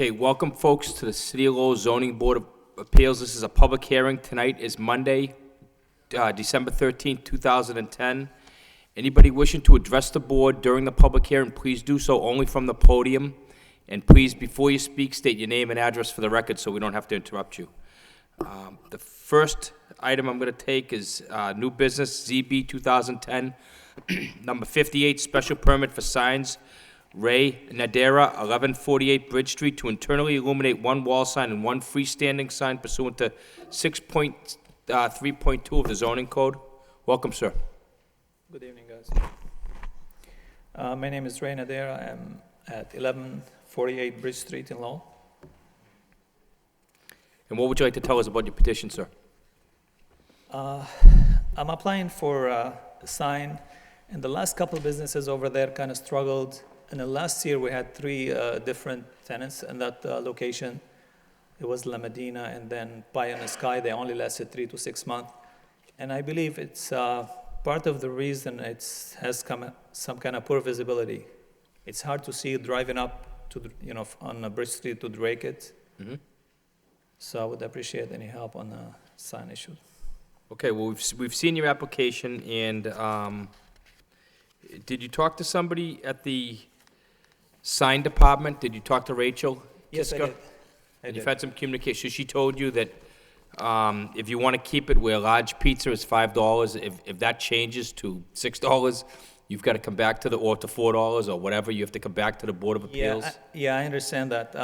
Okay, welcome folks to the City of Lowell Zoning Board of Appeals. This is a public hearing. Tonight is Monday, December 13th, 2010. Anybody wishing to address the board during the public hearing, please do so only from the podium. And please, before you speak, state your name and address for the record so we don't have to interrupt you. The first item I'm going to take is new business, ZB 2010, number 58, special permit for signs, Ray Nadera, 1148 Bridge Street, to internally illuminate one wall sign and one freestanding sign pursuant to 6.3.2 of the zoning code. Welcome, sir. Good evening, guys. My name is Ray Nadera. I'm at 1148 Bridge Street in Lowell. And what would you like to tell us about your petition, sir? I'm applying for a sign, and the last couple of businesses over there kind of struggled. And the last year, we had three different tenants in that location. It was La Medina and then Pie in the Sky. They only lasted 3 to 6 months. And I believe it's part of the reason it has some kind of poor visibility. It's hard to see driving up to the, on a Bridge Street to Drake it. Mm-hmm. So I would appreciate any help on the sign issue. Okay, well, we've seen your application, and did you talk to somebody at the sign department? Did you talk to Rachel? Yes, Kiska? I did. You've had some communication. She told you that if you want to keep it where large pizza is $5, if that changes to $6, you've got to come back to or to $4 or whatever. You have to come back to the Board of Appeals. I understand that.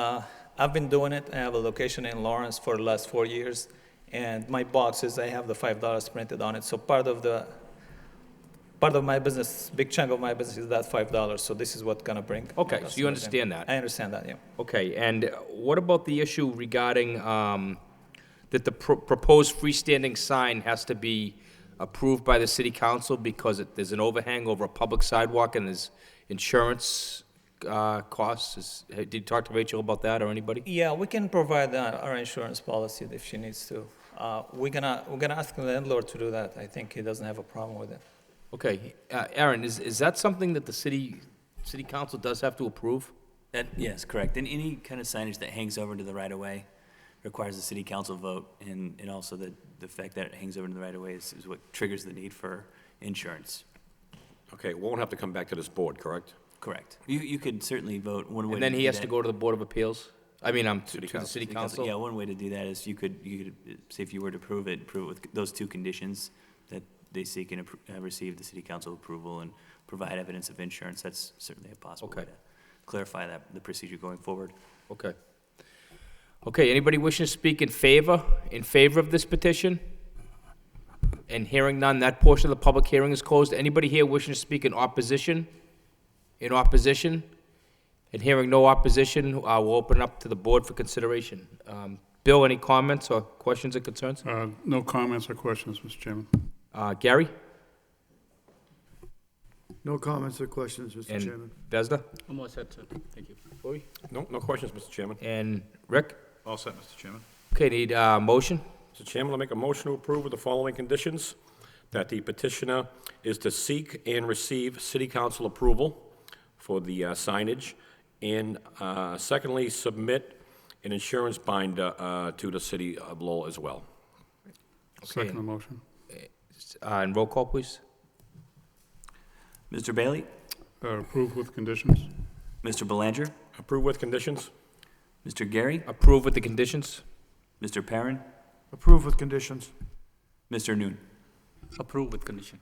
I've been doing it. I have a location in Lawrence for the last 4 years, and my boxes, I have the $5 printed on it. So part of my business, big chunk of my business is that $5. So this is what's gonna bring. Okay, so you understand that. I understand that, yeah. Okay, and what about the issue regarding that the proposed freestanding sign has to be approved by the city council because there's an overhang over a public sidewalk and there's insurance costs? Did you talk to Rachel about that or anybody? Yeah, we can provide our insurance policy if she needs to. We're gonna ask the landlord to do that. I think he doesn't have a problem with it. Okay, Aaron, is that something that the city council does have to approve? Yes, correct. And any kind of signage that hangs over to the right-of-way requires a city council vote, and also the fact that it hangs over to the right-of-way is what triggers the need for insurance. Okay, it won't have to come back to this board, correct? Correct. You could certainly vote one way. And then he has to go to the Board of Appeals? I mean, to City the Council. city council? Yeah, one way to do that is you could say if you were to approve it with those two conditions, that they seek and receive the city council approval and provide evidence of insurance. That's certainly a possible way to clarify the procedure going forward. Okay. Okay, anybody wishing to speak in favor of this petition? And hearing none, that portion of the public hearing is closed. Anybody here wishing to speak in opposition? In opposition? And hearing no opposition, we'll open it up to the board for consideration. Bill, any comments or questions or concerns? No comments or questions, Mr. Chairman. Gary? No comments or questions, Mr. Chairman. Vesda? I'm all set, sir. Thank you. Corey? No questions, Mr. Chairman. And Rick? All set, Mr. Chairman. Okay, need a motion? Mr. Chairman, I'll make a motion to approve with the following conditions: that the petitioner is to seek and receive city council approval for the signage, and secondly, submit an insurance binder to the city of Lowell as well. Second motion. And roll call, please. Mr. Bailey? Approved with conditions. Mr. Belanger? Approve with conditions. Mr. Gary? Approve with the conditions. Mr. Perrin? Approve with conditions. Mr. Noon? Approve with condition.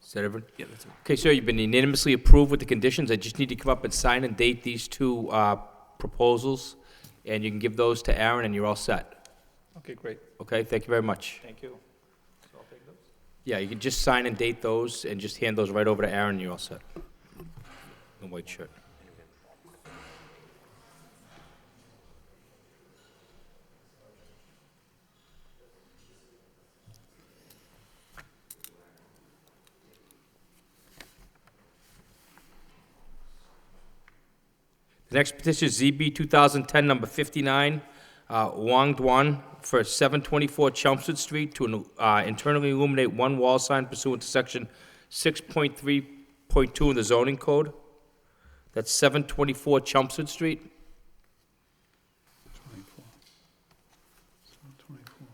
Is that everyone? Yeah, that's it. Okay, sir, you've been unanimously approved with the conditions. I just need to come up and sign and date these two proposals, and you can give those to Aaron, and you're all set. Okay, great. Okay, thank you very much. Thank you. So I'll take those. Yeah, you can just sign and date those, and just hand those right over to Aaron, and you're all set. The white shirt. The next petition is ZB 2010, number 59, Wang Duan, for 724 Chelmsford Street to internally illuminate one wall sign pursuant to section 6.3.2 in the zoning code. That's 724 Chelmsford Street. 24. 24.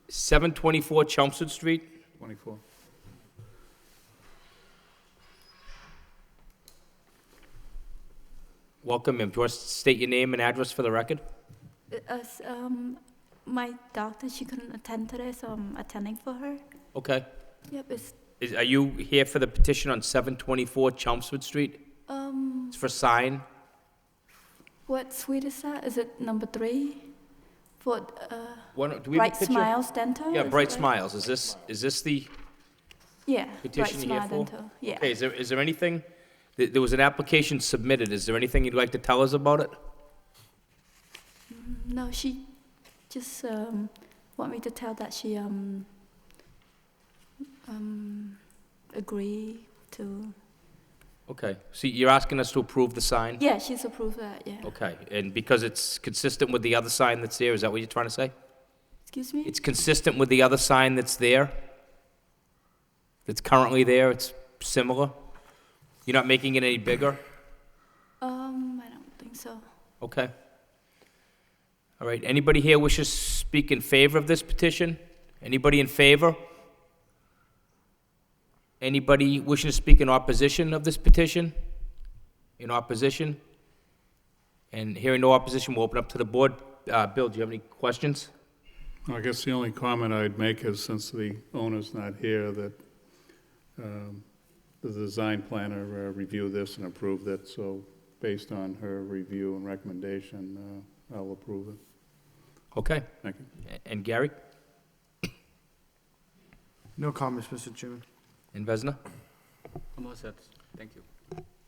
724 Chelmsford Street. 24. Welcome, ma'am. Do you want to state your name and address for the record? As, my doctor, she couldn't attend today, so I'm attending for her. Okay. Yep, it's, Are you here for the petition on 724 Chelmsford Street? It's for sign. what suite is that? Is it number 3? For, Do we have a Bright picture? Smiles Dental? Yeah, is Bright it right? Smiles. Is this the Yeah, Bright petition you're here Smile for? Dental, yeah. Okay, is there anything, there was an application submitted. Is there anything you'd like to tell us about it? No, she just, want me to tell that she, agree to, Okay, so you're asking us to approve the sign? yeah, she's approved that, yeah. Okay, and because it's consistent with the other sign that's there, is that what you're trying to say? Excuse me? It's consistent with the other sign that's there? That's currently there, it's similar? You're not making it any bigger? I don't think so. Okay. All right, anybody here wishes to speak in favor of this petition? Anybody in favor? Anybody wishing to speak in opposition of this petition? In opposition? And hearing no opposition, we'll open up to the board. Bill, do you have any questions? I guess the only comment I'd make is, since the owner's not here, that the design planner reviewed this and approved it, so based on her review and recommendation, I'll approve it. Okay. Thank you. And Gary? No comments, Mr. Chairman. And Vesna? I'm all set. Thank you.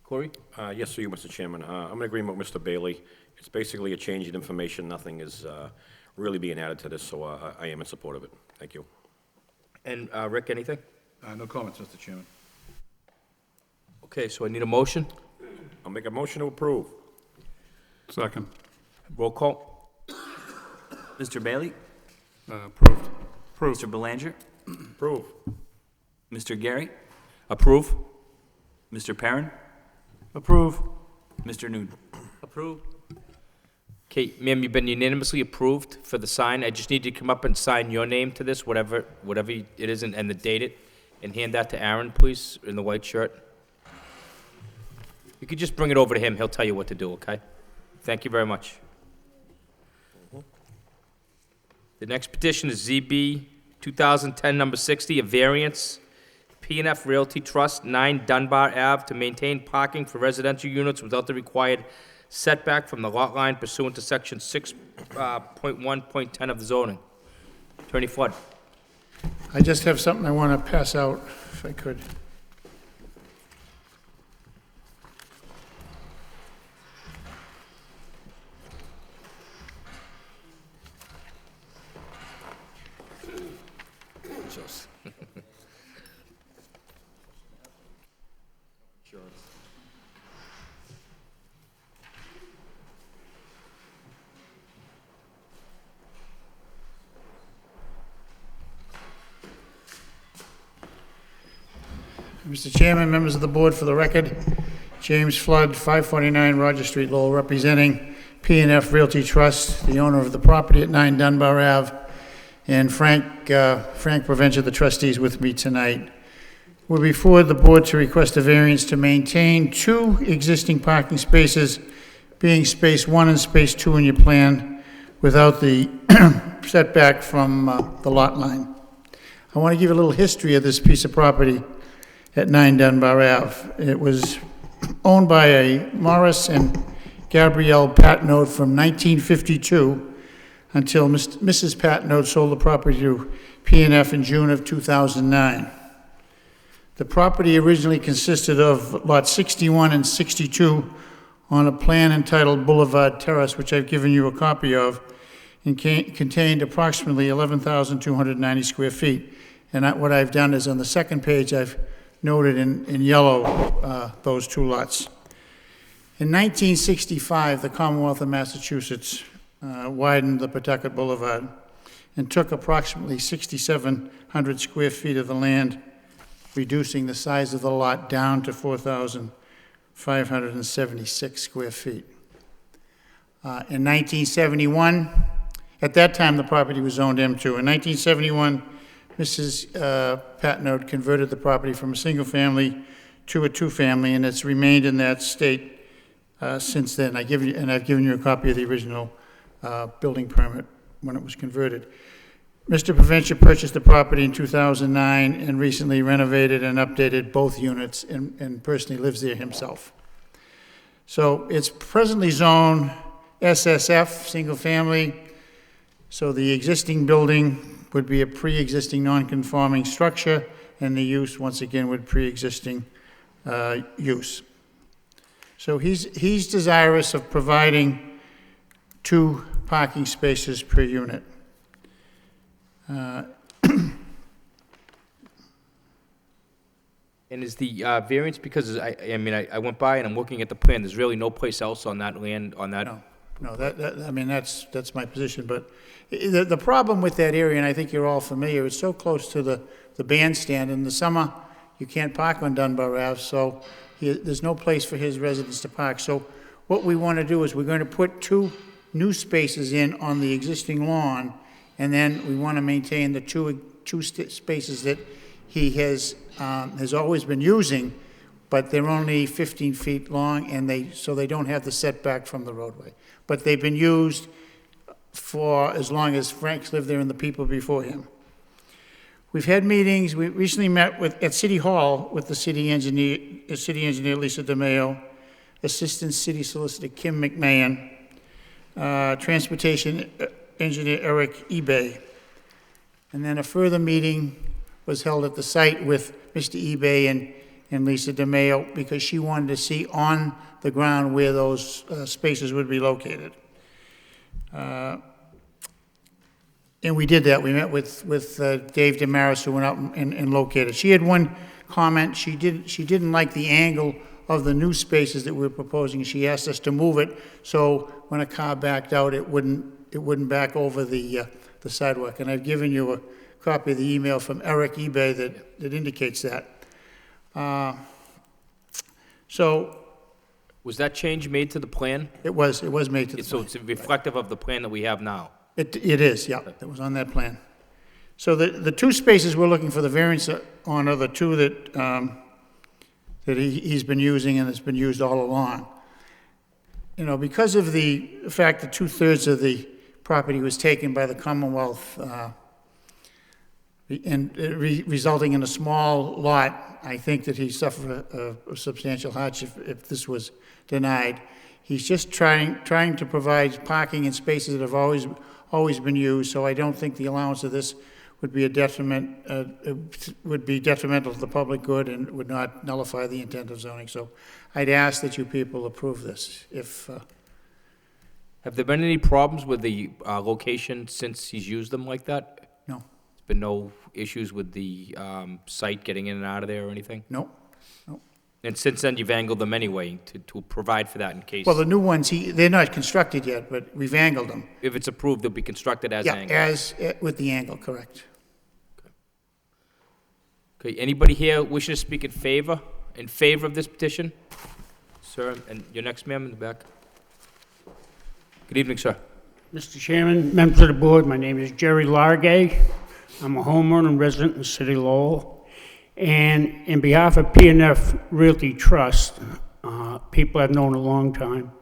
Corey? Yes, through you, Mr. Chairman. I'm in agreement with Mr. Bailey. It's basically a change in information. Nothing is really being added to this, so I am in support of it. Thank you. And Rick, anything? No comments, Mr. Chairman. Okay, so I need a motion. I'll make a motion to approve. Second. Roll call. Mr. Bailey? Approved. Approved. Mr. Belanger? Approve. Mr. Gary? Approve. Mr. Perrin? Approve. Mr. Newton? Approved. Okay, ma'am, you've been unanimously approved for the sign. I just need you to come up and sign your name to this, whatever it is, and the date it, and hand that to Aaron, please, in the white shirt. You could just bring it over to him. He'll tell you what to do, okay? Thank you very much. The next petition is ZB 2010, number 60, a variance, P&F Realty Trust, 9 Dunbar Ave, to maintain parking for residential units without the required setback from the lot line pursuant to section 6.1.10 of the zoning. Attorney Flood. I just have something I want to pass out, if I could. Mr. Chairman, members of the board, for the record, James Flood, 549 Roger Street, Lowell, representing P&F Realty Trust, the owner of the property at 9 Dunbar Ave, and Frank Provencher, the trustees, with me tonight. We're before the board to request a variance to maintain 2 existing parking spaces, being space 1 and space 2 in your plan, without the setback from the lot line. I want to give a little history of this piece of property at 9 Dunbar Ave. It was owned by a Morris and Gabrielle Patnode from 1952 until Mrs. Patnode sold the property to P&F in June of 2009. The property originally consisted of lot 61 and 62 on a plan entitled Boulevard Terrace, which I've given you a copy of, and contained approximately 11,290 square feet. And what I've done is on the second page, I've noted in yellow those 2 lots. In 1965, the Commonwealth of Massachusetts widened the Pawtucket Boulevard and took approximately 6,700 square feet of the land, reducing the size of the lot down to 576 square feet. In 1971, at that time, the property was zoned M2. In 1971, Mrs. Patnode converted the property from a single-family to a two-family, and it's remained in that state since then. I've given you a copy of the original building permit when it was converted. Mr. Provencher purchased the property in 2009 and recently renovated and updated both units and personally lives there himself. So it's presently zoned SSF, single family. So the existing building would be a pre-existing non-conforming structure, and the use, once again, would pre-existing use. So he's desirous of providing 2 parking spaces per unit. And is the variance, because I mean, I went by and I'm looking at the plan, there's really no place else on that land, on that? No, I mean, that's my position, but the problem with that area, and I think you're all familiar, it's so close to the bandstand. In the summer, you can't park on Dunbar Ave, so there's no place for his residents to park. So what we want to do is we're going to put 2 new spaces in on the existing lawn, and then we want to maintain the two spaces that he has always been using, but they're only 15 feet long, and so they don't have the setback from the roadway. But they've been used for as long as Frank's lived there and the people before him. We've had meetings. We recently met at City Hall with the city engineer Lisa DeMayo, Assistant City Solicitor Kim McMahon, Transportation Engineer Eric eBay. And then a further meeting was held at the site with Mr. eBay and Lisa DeMayo, because she wanted to see on the ground where those spaces would be located. And we did that. We met with Dave Damaris, who went out and located. She had one comment. She didn't like the angle of the new spaces that we were proposing. She asked us to move it so when a car backed out, it wouldn't back over the sidewalk. And I've given you a copy of the email from Eric eBay that indicates that. So. Was that change made to the plan? It was made to the plan. So it's reflective of the plan that we have now? It is, yeah. It was on that plan. So the 2 spaces we're looking for the variance on are the 2 that he's been using and it's been used all along. You know, because of the fact that 2/3 of the property was taken by the Commonwealth and resulting in a small lot, I think that he suffered a substantial hardship if this was denied. He's just trying to provide parking in spaces that have always been used, so I don't think the allowance of this would be a detriment, would be detrimental to the public good and would not nullify the intent of zoning. So I'd ask that you people approve this. Have there been any problems with the location since he's used them like that? No. There's been no issues with the site getting in and out of there or anything? No. And since then, you've angled them anyway to provide for that in case? Well, the new ones, they're not constructed yet, but we've angled them. If it's approved, they'll be constructed as angled? Yeah, with the angle, correct. Okay, anybody here wishing to speak in favor of this petition? Sir, and your next ma'am in the back. Good evening, sir. Mr. Chairman, members of the board, my name is Jerry Largay. I'm a homeowner and resident in the city of Lowell. And in behalf of P&F Realty Trust, people I've known a long time,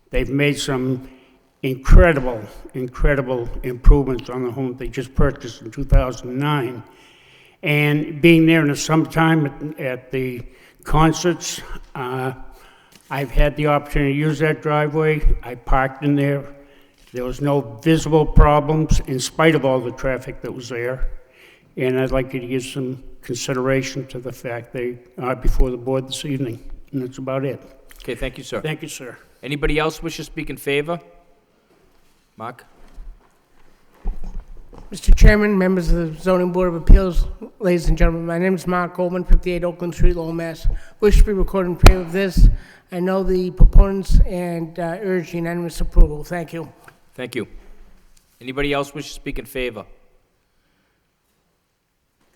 they've made some incredible improvements on the home they just purchased in 2009. And being there in the summertime at the concerts, I've had the opportunity to use that driveway. I parked in there. There was no visible problems in spite of all the traffic that was there. And I'd like you to give some consideration to the fact they are before the board this evening. And that's about it. Okay, thank you, sir. Thank you, sir. Anybody else wish to speak in favor? Mark? Mr. Chairman, members of the Zoning Board of Appeals, ladies and gentlemen, my name is Mark Goldman, 58 Oakland Street, Lowell, Mass. Wish to be recorded in favor of this. I know the proponents and urge unanimous approval. Thank you. Thank you. Anybody else wish to speak in favor?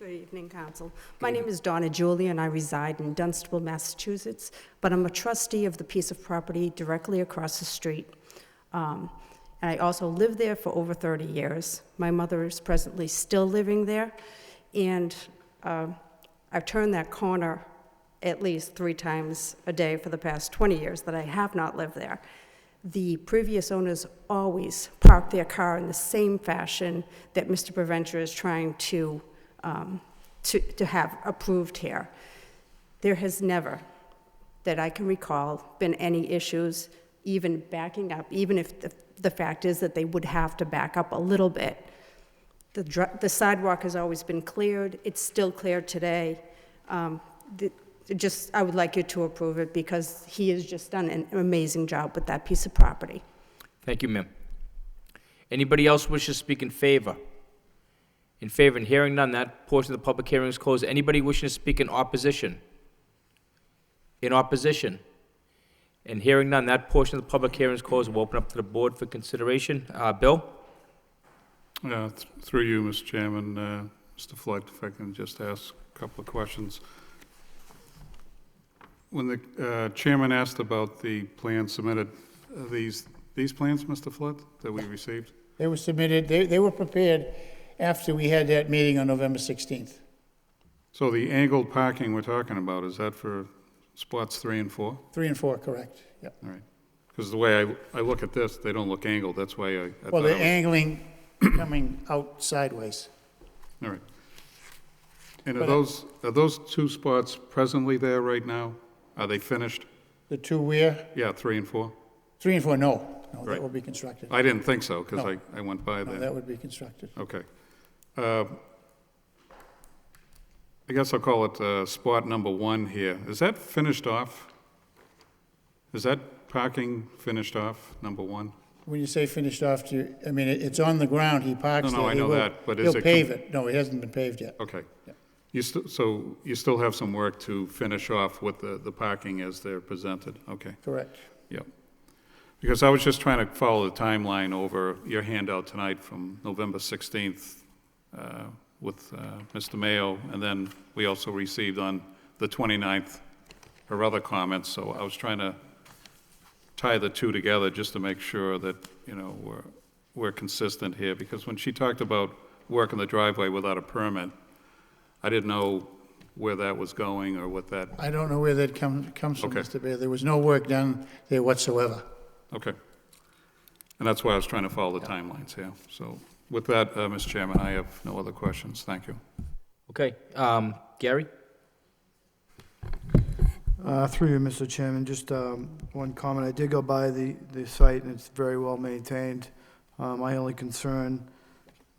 Good evening, Council. My name is Donna Julia, and I reside in Dunstable, Massachusetts, but I'm a trustee of the piece of property directly across the street. And I also lived there for over 30 years. My mother is presently still living there, and I've turned that corner at least 3 times a day for the past 20 years that I have not lived there. The previous owners always parked their car in the same fashion that Mr. Preventure is trying to have approved here. There has never, that I can recall, been any issues even backing up, even if the fact is that they would have to back up a little bit. The sidewalk has always been cleared. It's still cleared today. I would like you to approve it because he has just done an amazing job with that piece of property. Thank you, ma'am. Anybody else wish to speak in favor? In favor, and hearing none, that portion of the public hearing is closed. Anybody wishing to speak in opposition? In opposition? And hearing none, that portion of the public hearing is closed. We'll open up to the board for consideration. Bill? Through you, Mr. Chairman, Mr. Flood, if I can just ask a couple of questions. When the chairman asked about the plans submitted, these plans, Mr. Flood, that we received? They were submitted, they were prepared after we had that meeting on November 16th. So the angled parking we're talking about, is that for spots 3 and 4? 3 and 4, correct, yep. All right. Because the way I look at this, they don't look angled, that's why I Well, thought they're it was- angling, coming out sideways. All right. And are those 2 spots presently there right now? Are they finished? The 2 where? Yeah, 3 and 4? 3 and 4, no. No, that Right. will be constructed. I didn't think so, because No. I went by No, there. that would be constructed. Okay. I guess I'll call it spot number 1 here. Is that finished off? Is that parking finished off, number 1? When you say finished off, I mean, it's on the ground, he parks there. No, I He know will- that, but is He'll it pave it. No, it hasn't been paved yet. Okay. Yeah. So you still have some work to finish off with the parking as they're presented? Okay. Correct. Yep. Because I was just trying to follow the timeline over your handout tonight from November 16th with Mr. Mayo, and then we also received on the 29th her other comments, so I was trying to tie the 2 together just to make sure that, you know, we're consistent here, because when she talked about work in the driveway without a permit, I didn't know where that was going or what that, I don't know where that comes from, Okay. Mr. Bailey. There was no work done there whatsoever. okay. And that's why I was trying to follow the timelines here. So with that, Mr. Chairman, I have no other questions. Thank you. Okay. Gary? Through you, Mr. Chairman, just one comment. I did go by the site, and it's very well maintained. My only concern,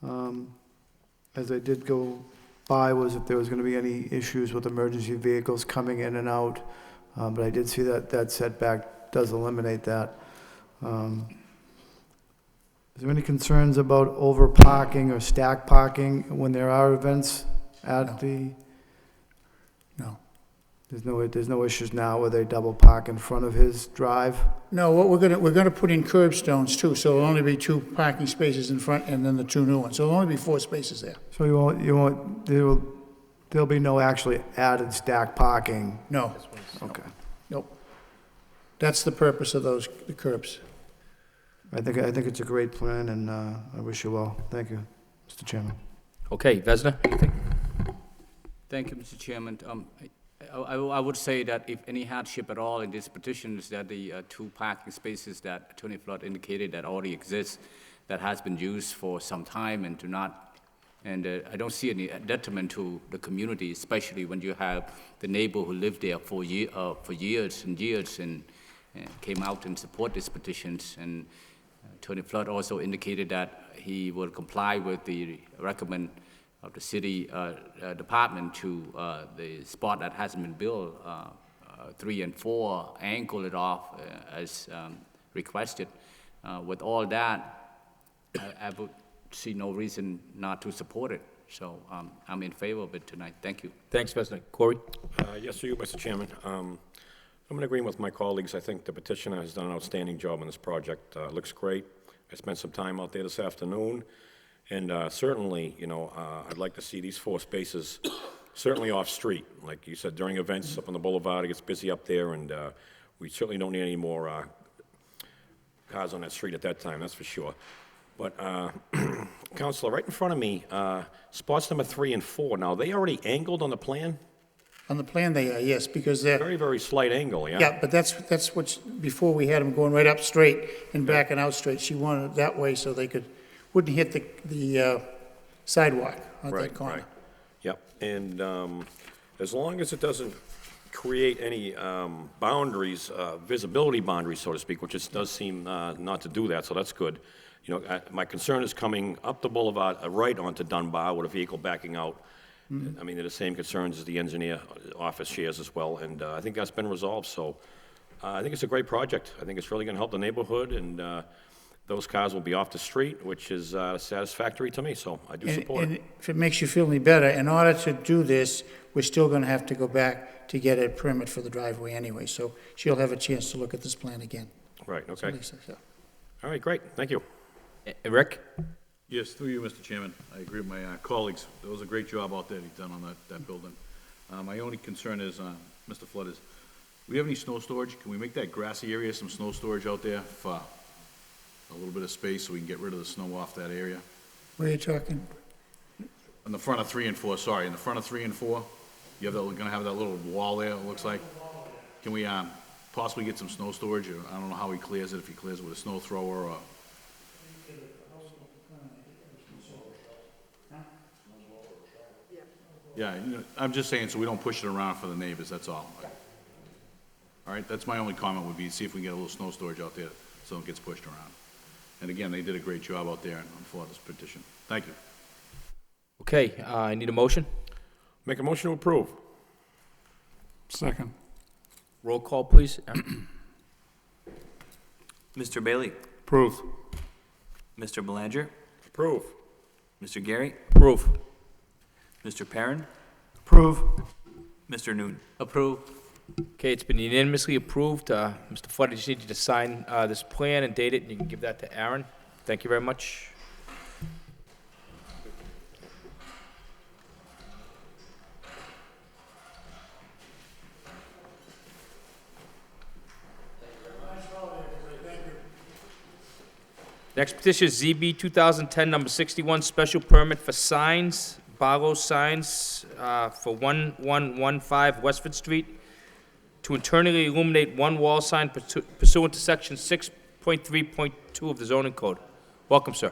as I did go by, was if there was going to be any issues with emergency vehicles coming in and out. But I did see that setback does eliminate that. Is there any concerns about over parking or stack parking when there are events at the? No. There's no issues now where they double park in front of his drive? No, what we're gonna put in curbstones too, so there'll only be 2 parking spaces in front and then the 2 new ones. So there'll only be 4 spaces there. So there'll be no actually added stack parking? No, Okay. nope. That's the purpose of the curbs. I think it's a great plan, and I wish you well. Thank you, Mr. Chairman. Okay, Vesna, anything? Thank you, Mr. Chairman. I would say that if any hardship at all in this petition is that the 2 parking spaces that Attorney Flood indicated that already exist, that has been used for some time and I don't see any detriment to the community, especially when you have the neighbor who lived there for years and years and came out and support these petitions. And Attorney Flood also indicated that he will comply with the recommend of the city department to the spot that hasn't been built, 3 and 4, angle it off as requested. With all that, I would see no reason not to support it. So I'm in favor of it tonight. Thank you. Thanks, Vesna. Corey? Yes, to you, Mr. Chairman. I'm in agreement with my colleagues. I think the petitioner has done an outstanding job on this project. Looks great. I spent some time out there this afternoon, And certainly, I'd like to see these 4 spaces certainly off-street. Like you said, during events up on the boulevard, it gets busy up there, and we certainly don't need any more cars on that street at that time, that's for sure. But, Counselor, right in front of me, spots number 3 and 4, now, are they already angled on the plan? On the plan they are, yes, because they're, Very, very slight angle, yeah? yeah, but that's what's, before we had them going right up straight and backing out straight. She wanted it that way so they wouldn't hit the sidewalk on that Right, corner. right. Yep, and as long as it doesn't create any boundaries, visibility boundaries, so to speak, which it does seem not to do that, so that's good. My concern is coming up the boulevard, right onto Dunbar with a vehicle backing out. I mean, they're the same concerns as the engineer office shares as well, and I think that's been resolved, so I think it's a great project. I think it's really gonna help the neighborhood, and those cars will be off the street, which is satisfactory to me, so I do support And it. if it makes you feel any better, in order to do this, we're still gonna have to go back to get a permit for the driveway anyway, so she'll have a chance to look at this plan again. Right, So okay. Lisa, so. All right, great, thank you. Rick? Yes, through you, Mr. Chairman. I agree with my colleagues. It was a great job out there he's done on that building. My only concern is, Mr. Flood, is, do we have any snow storage? Can we make that grassy area some snow storage out there for a little bit of space so we can get rid of the snow off that area? Where are you talking? In the front of 3 and 4, sorry, in the front of 3 and 4, you have that, we're gonna have that little wall there, it looks like. Can we, possibly get some snow storage, or I don't know how he clears it, if he clears it with a snow thrower, or... Yeah, I'm just saying, so we don't push it around for the neighbors, that's all. All right, that's my only comment, would be see if we can get a little snow storage out there, so it gets pushed around. And again, they did a great job out there on this petition. Thank you. Okay, I need a motion. Make a motion to approve. Second. Roll call, please. Mr. Bailey? Approve. Mr. Belanger? Approve. Mr. Gary? Approve. Mr. Perrin? Approve. Mr. Noon? Approve. Okay, it's been unanimously approved. Mr. Flood, I just need you to sign this plan and date it, and you can give that to Aaron. Thank you very much. Next petition is ZB 2010, number 61, special permit for signs, Barlow Signs, for 1115 Westford Street, to internally illuminate one wall sign pursuant to section 6.3.2 of the zoning code. Welcome, sir.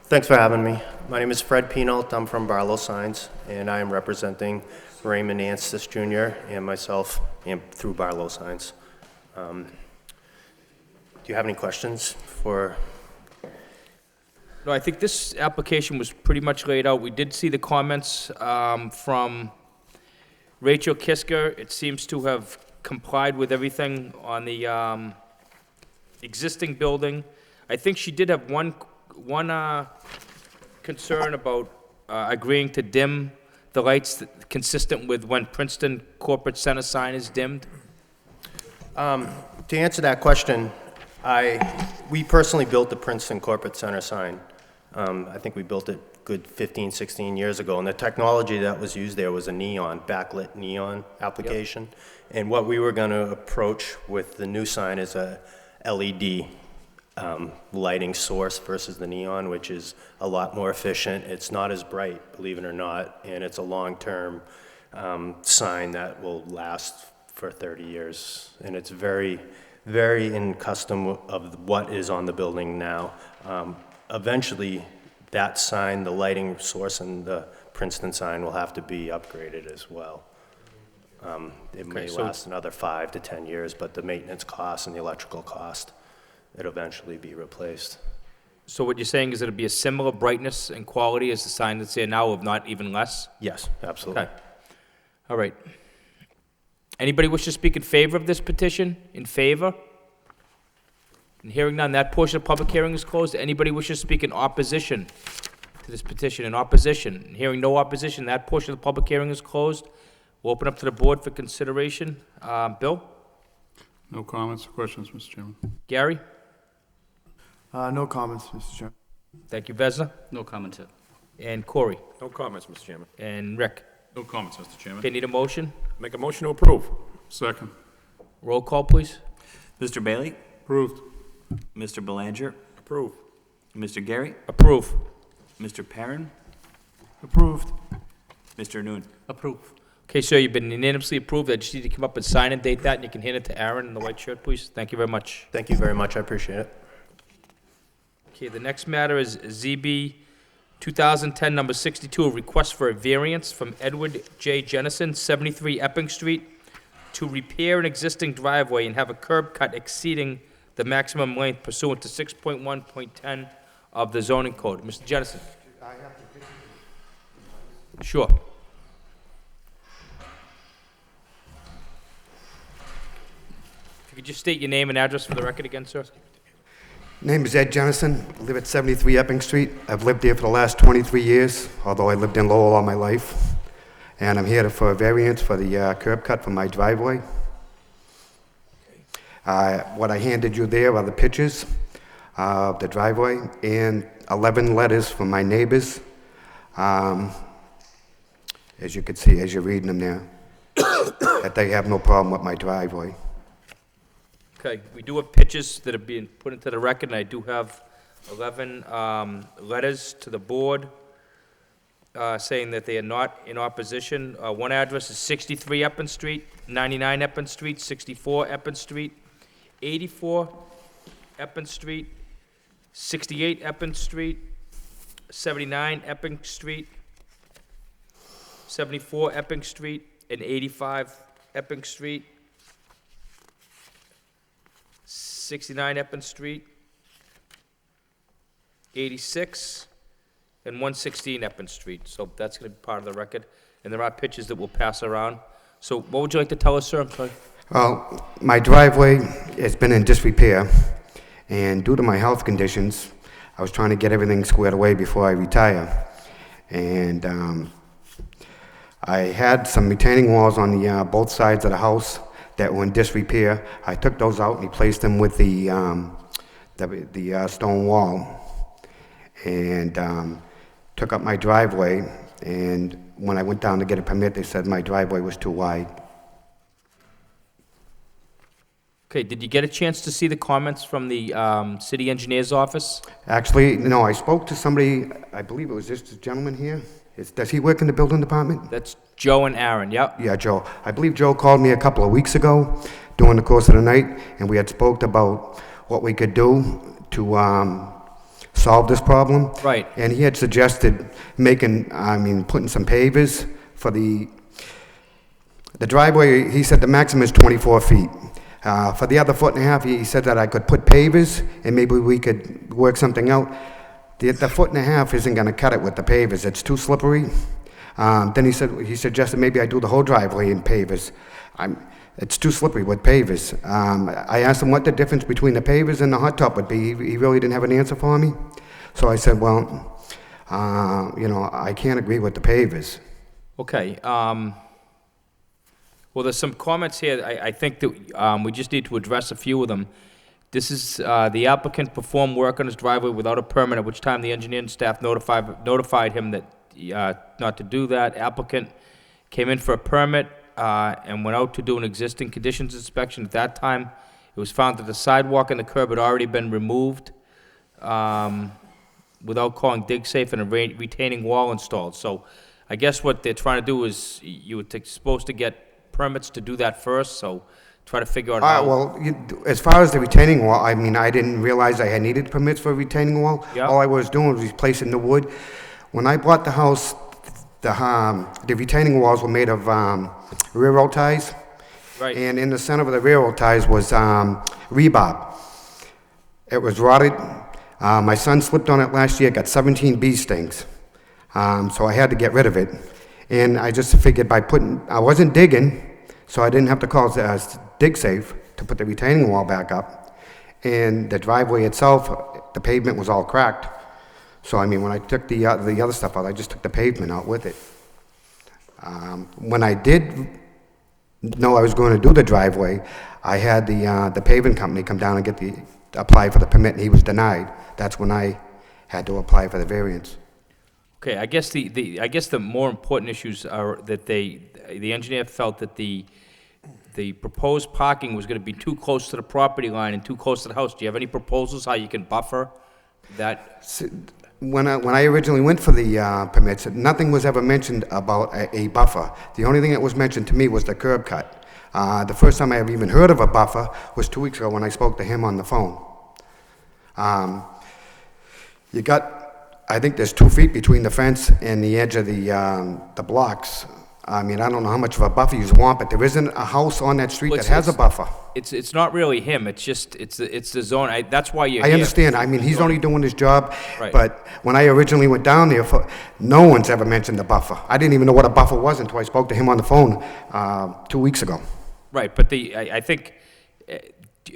Thanks for having me. My name is Fred Penault. I'm from Barlow Signs, and I am representing Raymond Anstis Jr. and myself and through Barlow Signs. Do you have any questions for? No, I think this application was pretty much laid out. We did see the comments from Rachel Kisker. It seems to have complied with everything on the existing building. I think she did have one concern about agreeing to dim the lights consistent with when Princeton Corporate Center sign is dimmed. To answer that question, we personally built the Princeton Corporate Center sign. I think we built it good 15, 16 years ago, and the technology that was used there was a neon, backlit neon application. Yep. And what we were going to approach with the new sign is a LED lighting source versus the neon, which is a lot more efficient. It's not as bright, believe it or not, and it's a long-term sign that will last for 30 years. And it's very, very in custom of what is on the building now. Eventually, that sign, the lighting source, and the Princeton sign will have to be upgraded as well. It may last another 5 to 10 years, but the maintenance cost and the electrical cost, it'll eventually be replaced. So what you're saying is it'll be a similar brightness and quality as the sign that's there now, if not even less? Yes, absolutely. Okay. All right. Anybody wish to speak in favor of this petition? In favor? And hearing none, that portion of the public hearing is closed. Anybody wish to speak in opposition to this petition? In opposition? And hearing no opposition, that portion of the public hearing is closed. We'll open up to the board for consideration. Bill? No comments or questions, Mr. Chairman. Gary? No comments, Mr. Chairman. Thank you, Vesna. No comment, sir. And Corey. No comments, Mr. Chairman. And Rick. No comments, Mr. Chairman. Okay, need a motion? Make a motion to approve. Second. Roll call, please. Mr. Bailey? Approved. Mr. Belanger? Approve. Mr. Gary? Approve. Mr. Perrin? Approved. Mr. Noon? Approve. Okay, sir, you've been unanimously approved. I just need to come up and sign and date that, and you can hand it to Aaron in the white shirt, please. Thank you very much. Thank you very much, I appreciate it. Okay, the next matter is ZB 2010, number 62, a request for a variance from Edward J. Jennison, 73 Epping Street, to repair an existing driveway and have a curb cut exceeding the maximum length pursuant to 6.1.10 of the zoning code. Mr. Jennison? Sure. If you could just state your name and address for the record again, sir? Name is Ed Jennison, live at 73 Epping Street. I've lived there for the last 23 years, although I lived in Lowell all my life. And I'm here for a variance for the curb cut for my driveway. What I handed you there are the pictures of the driveway and 11 letters from my neighbors. As you can see, as you're reading them there, that they have no problem with my driveway. Okay, we do have pictures that are being put into the record, and I do have 11 letters to the board saying that they are not in opposition. One address is 63 Epping Street, 99 Epping Street, 64 Epping Street, 84 Epping Street, 68 Epping Street, 79 Epping Street, 74 Epping Street, and 85 Epping Street, 69 Epping Street, 86, and 116 Epping Street. So that's going to be part of the record. And there are pictures that we'll pass around. So what would you like to tell us, sir? I'm sorry. Well, my driveway has been in disrepair, and due to my health conditions, I was trying to get everything squared away before I retire. And I had some retaining walls on the both sides of the house that were in disrepair. I took those out and replaced them with the stone wall, and took up my driveway. And when I went down to get a permit, they said my driveway was too wide. Okay, did you get a chance to see the comments from the city engineer's office? Actually, no, I spoke to somebody, I believe it was this gentleman here. Does he work in the building department? That's Joe and Aaron, yep. Yeah, Joe. I believe Joe called me a couple of weeks ago during the course of the night, and we had spoke about what we could do to solve this problem. Right. And he had suggested putting some pavers for the driveway. He said the maximum is 24 feet. For the other foot and a half, he said that I could put pavers, and maybe we could work something out. The foot and a half isn't going to cut it with the pavers. It's too slippery. Then he suggested maybe I do the whole driveway in pavers. It's too slippery with pavers. I asked him what the difference between the pavers and the hot top would be. He really didn't have an answer for me. So I said, well, I can't agree with the pavers. Okay, well, there's some comments here. I think that we just need to address a few of them. This is the applicant performed work on his driveway without a permit, at which time the engineer and staff notified him that not to do that. Applicant came in for a permit and went out to do an existing conditions inspection. At that time, it was found that the sidewalk and the curb had already been removed without calling DigSafe and a retaining wall installed. So I guess what they're trying to do is you were supposed to get permits to do that first, so try to figure out how. Well, as far as the retaining wall, I didn't realize I had needed permits for a retaining wall. Yeah. All I was doing was replacing the wood. When I bought the house, the retaining walls were made of railroad ties. Right. And in the center of the railroad ties was rebar. It was rotted. My son slipped on it last year, got 17 bee stings. So I had to get rid of it. And I just figured I wasn't digging, so I didn't have to call DigSafe to put the retaining wall back up. And the driveway itself, the pavement was all cracked. So when I took the other stuff out, I just took the pavement out with it. When I did know I was going to do the driveway, I had the paving company come down and apply for the permit, and he was denied. That's when I had to apply for the variance. Okay, I guess I guess the more important issues are that the engineer felt that the proposed parking was gonna be too close to the property line and too close to the house. Do you have any proposals how you can buffer that? When I originally went for the permits, nothing was ever mentioned about a buffer. The only thing that was mentioned to me was the curb cut. The first time I ever even heard of a buffer was 2 weeks ago when I spoke to him on the phone. You got, I think there's 2 feet between the fence and the edge of the blocks. I mean, I don't know how much of a buffer you want, but there isn't a house on that street Well, that has a buffer. It's not really him, it's just, it's the zone, that's why you're I here. understand, I mean, he's only doing his job, Right. but when I originally went down there, no one's ever mentioned the buffer. I didn't even know what a buffer was until I spoke to him on the phone 2 weeks ago. Right, but I think,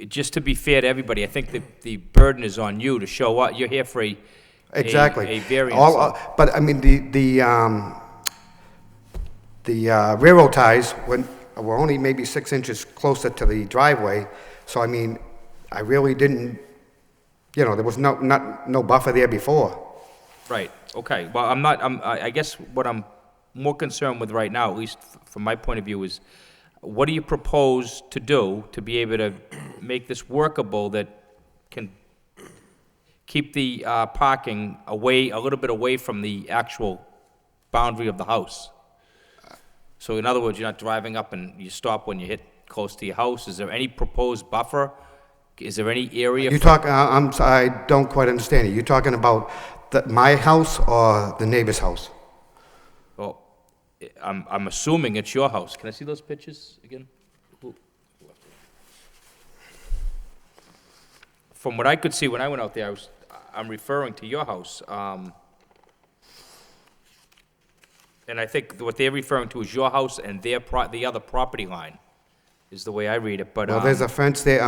just to be fair to everybody, I think the burden is on you to show up, you're here for Exactly. a variance. But, I mean, the railroad ties were only maybe 6 inches closer to the driveway, so I mean, I really didn't, you know, there was no buffer there before. Right, okay, well, I guess what I'm more concerned with right now, at least from my point of view, is what do you propose to do to be able to make this workable that can keep the parking a little bit away from the actual boundary of the house? So in other words, you're not driving up and you stop when you hit close to your house. Is there any proposed buffer? Is there any area? I don't quite understand it. You're talking about my house or the neighbor's house? Well, I'm assuming it's your house. Can I see those pictures again? From what I could see when I went out there, I'm referring to your house. And I think what they're referring to is your house and the other property line, is the way I read it, but... Well, there's a fence there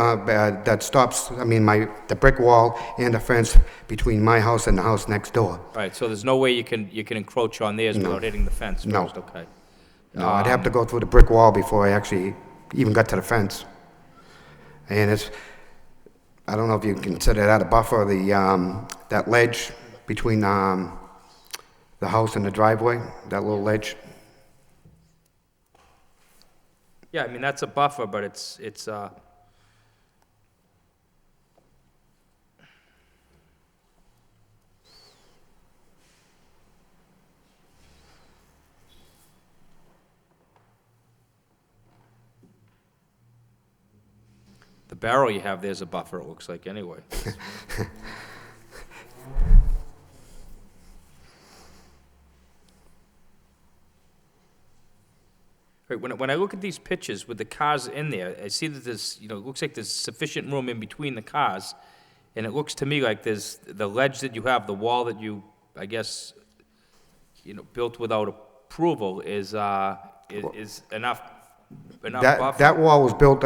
that stops, I mean, the brick wall and a fence between my house and the house next door. Right, so there's no way you can encroach on theirs without hitting the fence first? No. Okay. No, I'd have to go through the brick wall before I actually even got to the fence. And I don't know if you consider that a buffer, that ledge between the house and the driveway, that little ledge. Yeah, I mean, that's a buffer, but it's the barrel you have there's a buffer, it looks like, anyway. Right, when I look at these pictures with the cars in there, I see that there's, it looks like there's sufficient room in between the cars, and it looks to me like there's the ledge that you have, the wall that you, I guess, built without approval is enough buffer. That wall was built,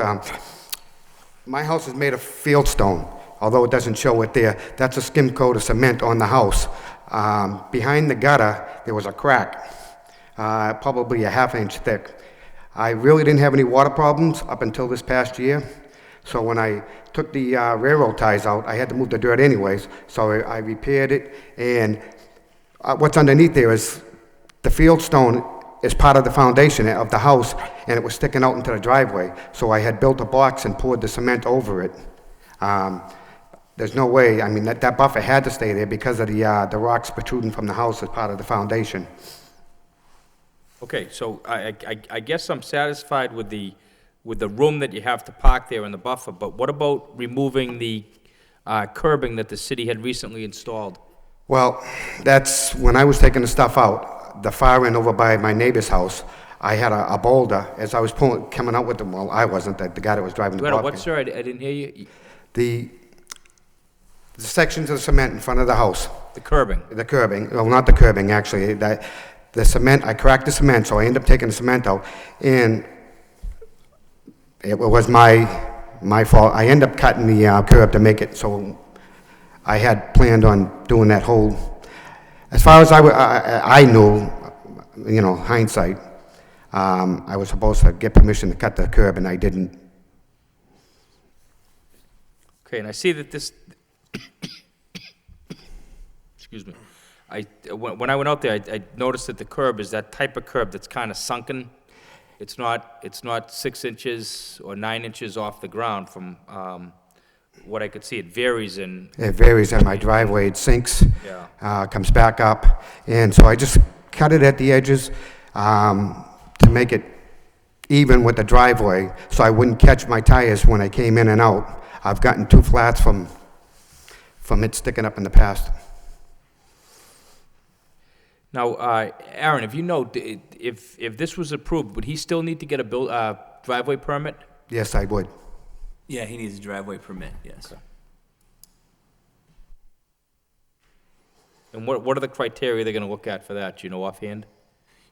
my house is made of fieldstone, although it doesn't show it there. That's a skim coat of cement on the house. Behind the gutter, there was a crack, probably a ½ inch thick. I really didn't have any water problems up until this past year. So when I took the railroad ties out, I had to move the dirt anyways, so I repaired it. And what's underneath there is the fieldstone is part of the foundation of the house, and it was sticking out into the driveway. So I had built a box and poured the cement over it. There's no way, I mean, that buffer had to stay there because of the rocks protruding from the house as part of the foundation. Okay, so I guess I'm satisfied with the room that you have to park there in the buffer, but what about removing the curbing that the city had recently installed? Well, that's, when I was taking the stuff out, the far end over by my neighbor's house, I had a boulder, as I was coming out with them, well, I wasn't, the guy that was driving the You had a bobcat. what, sir? I didn't hear you. The sections of cement in front of the house. The curbing. The curbing, well, not the curbing, actually, the cement, I cracked the cement, so I ended up taking the cement out, and it was my fault. I ended up cutting the curb to make it, so I had planned on doing that whole, as far as I knew, hindsight, I was supposed to get permission to cut the curb, and I didn't. Okay, and I see that this, excuse me. When I went out there, I noticed that the curb is that type of curb that's kind of sunken. It's not 6 inches or 9 inches off the ground from, what I could see. It varies in, It varies on my driveway, it sinks, Yeah. comes back up, and so I just cut it at the edges to make it even with the driveway, so I wouldn't catch my tires when I came in and out. I've gotten 2 flats from it sticking up in the past. now, Aaron, if you know, if this was approved, would he still need to get a driveway permit? Yes, I would. Yeah, he needs a driveway permit, yes. And what are the criteria they're gonna look at for that, do you know offhand?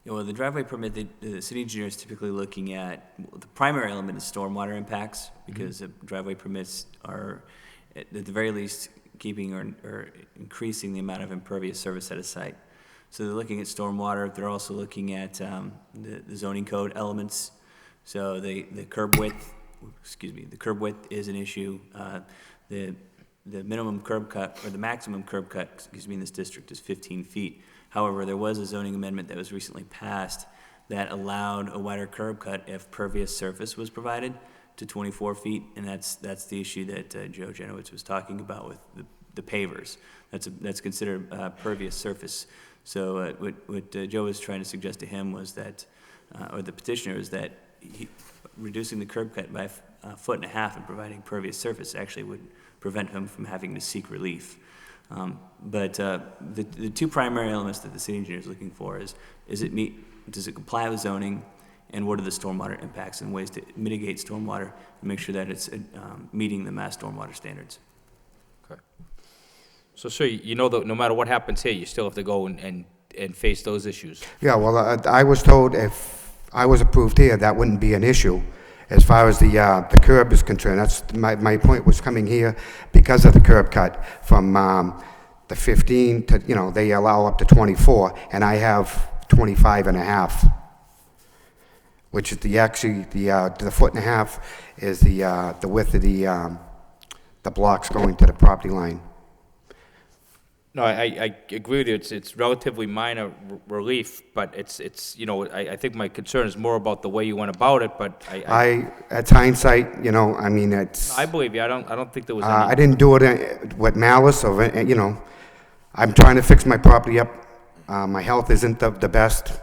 You know, the driveway permit, the city engineer is typically looking at, the primary element is stormwater impacts, because the driveway permits are, at the very least, keeping or increasing the amount of impervious surface at a site. So they're looking at stormwater, they're also looking at the zoning code elements. So the curb width, the curb width is an issue. The minimum curb cut, or the maximum curb cut, in this district is 15 feet. However, there was a zoning amendment that was recently passed that allowed a wider curb cut if pervious surface was provided to 24 feet, and that's the issue that Joe Genowitz was talking about with the pavers. That's considered pervious surface. So what Joe was trying to suggest to him was that, or the petitioner, is that reducing the curb cut by a 1.5 feet and providing pervious surface actually would prevent him from having to seek relief. But the 2 primary elements that the city engineer is looking for is does it comply with zoning, and what are the stormwater impacts and ways to mitigate stormwater and make sure that it's meeting the mass stormwater standards. Okay. So, sir, you know that no matter what happens here, you still have to go and face those issues? Yeah, well, I was told if I was approved here, that wouldn't be an issue. As far as the curb is concerned, that's my point was coming here because of the curb cut from the 15 to, they allow up to 24, and I have 25.5, which is the 1.5 is the width of the blocks going to the property line. No, I agree with you. It's relatively minor relief, but it's I think my concern is more about the way you went about it, but It's hindsight, I mean, it's... I believe you. I don't think there was any... I didn't do it with malice or, I'm trying to fix my property up. My health isn't the best.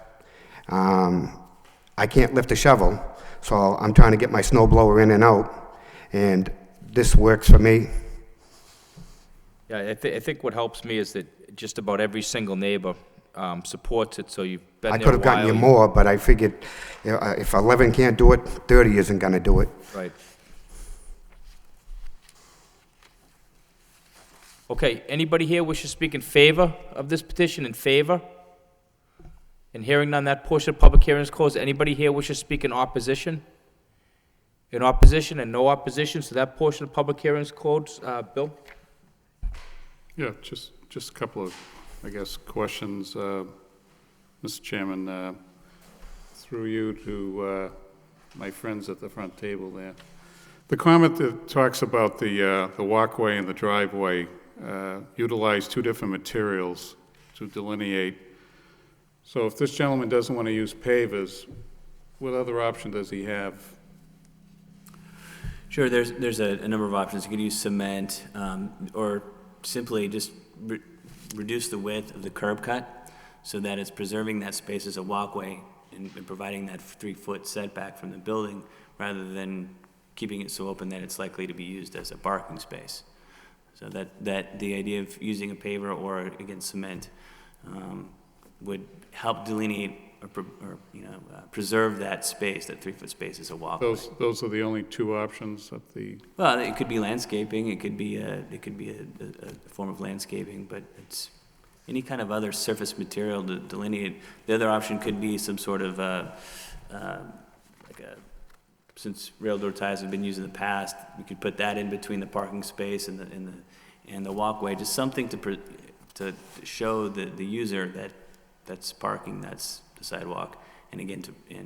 I can't lift a shovel, so I'm trying to get my snow blower in and out, and this works for me. Yeah, I think what helps me is that just about every single neighbor supports it, so you've been there a while. I could have gotten you more, but I figured if 11 can't do it, 30 isn't going to do it. Right. Okay, anybody here wish to speak in favor of this petition, in favor? And hearing none, that portion of public hearing is closed. Anybody here wish to speak in opposition? In opposition and no opposition, so that portion of public hearing is closed. Bill? Yeah, just a couple of, I guess, questions, Mr. Chairman, through you to my friends at the front table there. The comment that talks about the walkway and the driveway utilize 2 different materials to delineate. So if this gentleman doesn't want to use pavers, what other option does he have? Sure, there's a number of options. You could use cement, or simply just reduce the width of the curb cut so that it's preserving that space as a walkway and providing that 3-foot setback from the building rather than keeping it so open that it's likely to be used as a parking space. So that the idea of using a paver or, again, cement would help delineate or preserve that space, that 3-foot space as a walkway. Those are the only 2 options at the... Well, it could be landscaping, it could be a form of landscaping, but it's any kind of other surface material to delineate. The other option could be some sort of since rail door ties have been used in the past, we could put that in between the parking space and the walkway, just something to show the user that that's parking, that's the sidewalk, and again,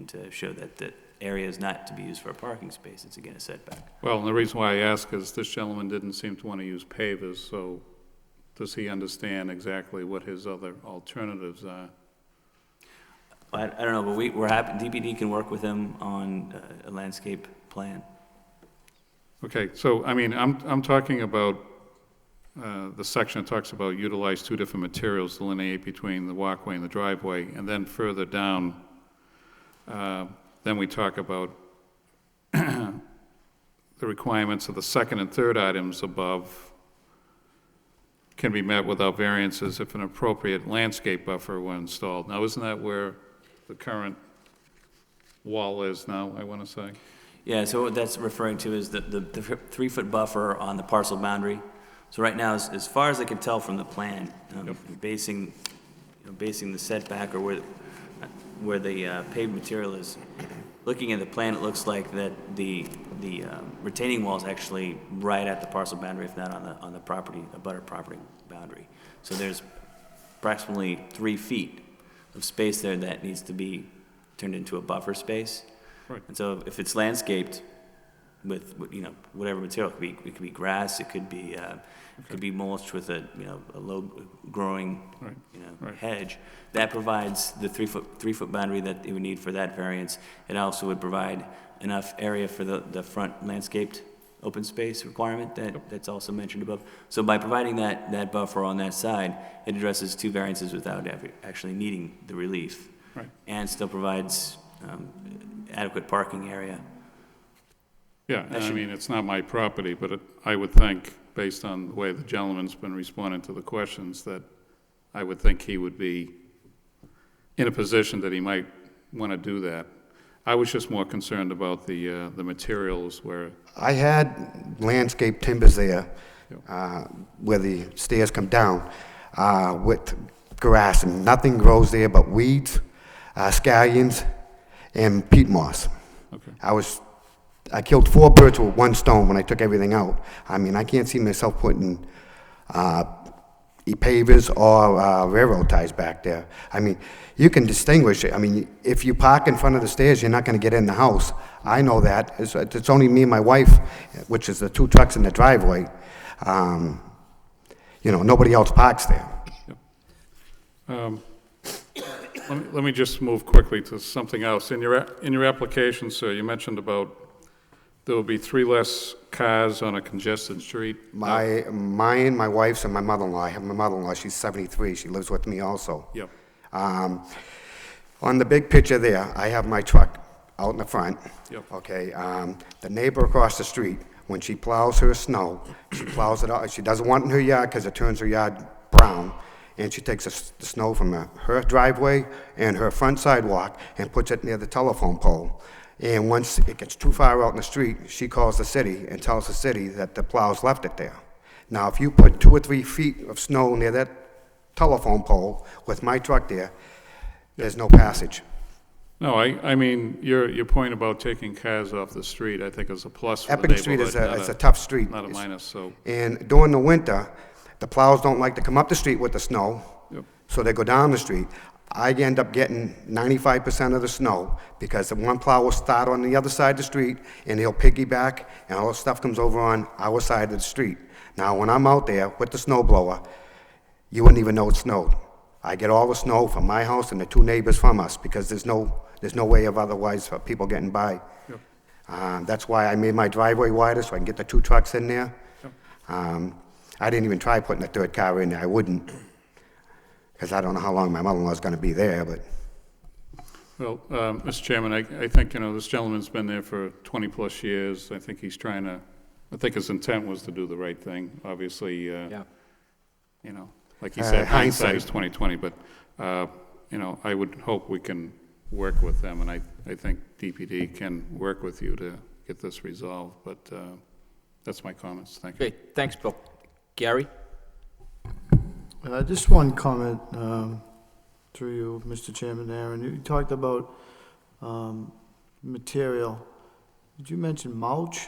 to show that the area is not to be used for a parking space. It's again a setback. Well, and the reason why I ask is this gentleman didn't seem to want to use pavers, so does he understand exactly what his other alternatives are? I don't know, but we're happy, DPD can work with him on a landscape plan. Okay, so, I mean, I'm talking about the section that talks about utilize two different materials, delineate between the walkway and the driveway, and then further down, then we talk about the requirements of the second and third items above can be met without variances if an appropriate landscape buffer were installed. Now, isn't that where the current wall is now, I want to say? Yeah, so what that's referring to is the 3-foot buffer on the parcel boundary. So right now, as far as I can tell from the plan, basing the setback or where the paved material is, looking at the plan, it looks like that the retaining wall is actually right at the parcel boundary, if not on the property, abutter property boundary. So there's approximately 3 feet of space there that needs to be turned into a buffer space. Right. And so if it's landscaped with, you know, whatever material, it could be grass, it could be mulched with a low growing, hedge. That provides the 3-foot boundary that you would need for that variance. It also would provide enough area for the front landscaped open space requirement that's also mentioned above. So by providing that buffer on that side, it addresses 2 variances without actually needing the relief. Right. And still provides adequate parking area. Yeah, and I mean, it's not my property, but I would think, based on the way the gentleman's been responding to the questions, that I would think he would be in a position that he might want to do that. I was just more concerned about the materials where... I had landscape timbers there, where the stairs come down, with grass, and nothing grows there but weeds, scallions, and peat moss. Okay. I killed 4 birds with 1 stone when I took everything out. I mean, I can't see myself putting pavers or railroad ties back there. I mean, you can distinguish it. I mean, if you park in front of the stairs, you're not going to get in the house. I know that. It's only me and my wife, which is the 2 trucks in the driveway. Nobody else parks there. Yep. Let me just move quickly to something else. In your application, sir, you mentioned about there will be 3 less cars on a congested street. Mine, my wife's, and my mother-in-law. I have my mother-in-law. She's 73. She lives with me also. Yep. On the big picture there, I have my truck out in the front. Yep. Okay. The neighbor across the street, when she plows her snow, she plows it out. She doesn't want it in her yard because it turns her yard brown. And she takes the snow from her driveway and her front sidewalk and puts it near the telephone pole. And once it gets too far out in the street, she calls the city and tells the city that the plows left it there. Now, if you put 2 or 3 feet of snow near that telephone pole with my truck there, there's no passage. No, I mean, your point about taking cars off the street, I think is a plus for the neighborhood. Epping Street is a tough street. Not a minus, so... And during the winter, the plows don't like to come up the street with the snow, so they go down the street. I end up getting 95% of the snow because the one plow will start on the other side of the street and he'll piggyback and all the stuff comes over on our side of the street. Now, when I'm out there with the snow blower, you wouldn't even know it snowed. I get all the snow from my house and the 2 neighbors from us because there's no way of otherwise for people getting by. Yep. That's why I made my driveway wider so I can get the 2 trucks in there. Yep. I didn't even try putting a 3rd car in there. I wouldn't, because I don't know how long my mother-in-law's going to be there, but... Well, Mr. Chairman, I think, this gentleman's been there for 20-plus years. I think he's trying to, I think his intent was to do the right thing. Obviously, like he said, hindsight is 20/20, but, I would hope we can work with them, and I think DPD can work with you to get this resolved, but that's my comments. Thank you. Okay, thanks, Bill. Gary? Just one comment through you, Mr. Chairman, Aaron. You talked about material. Did you mention mulch?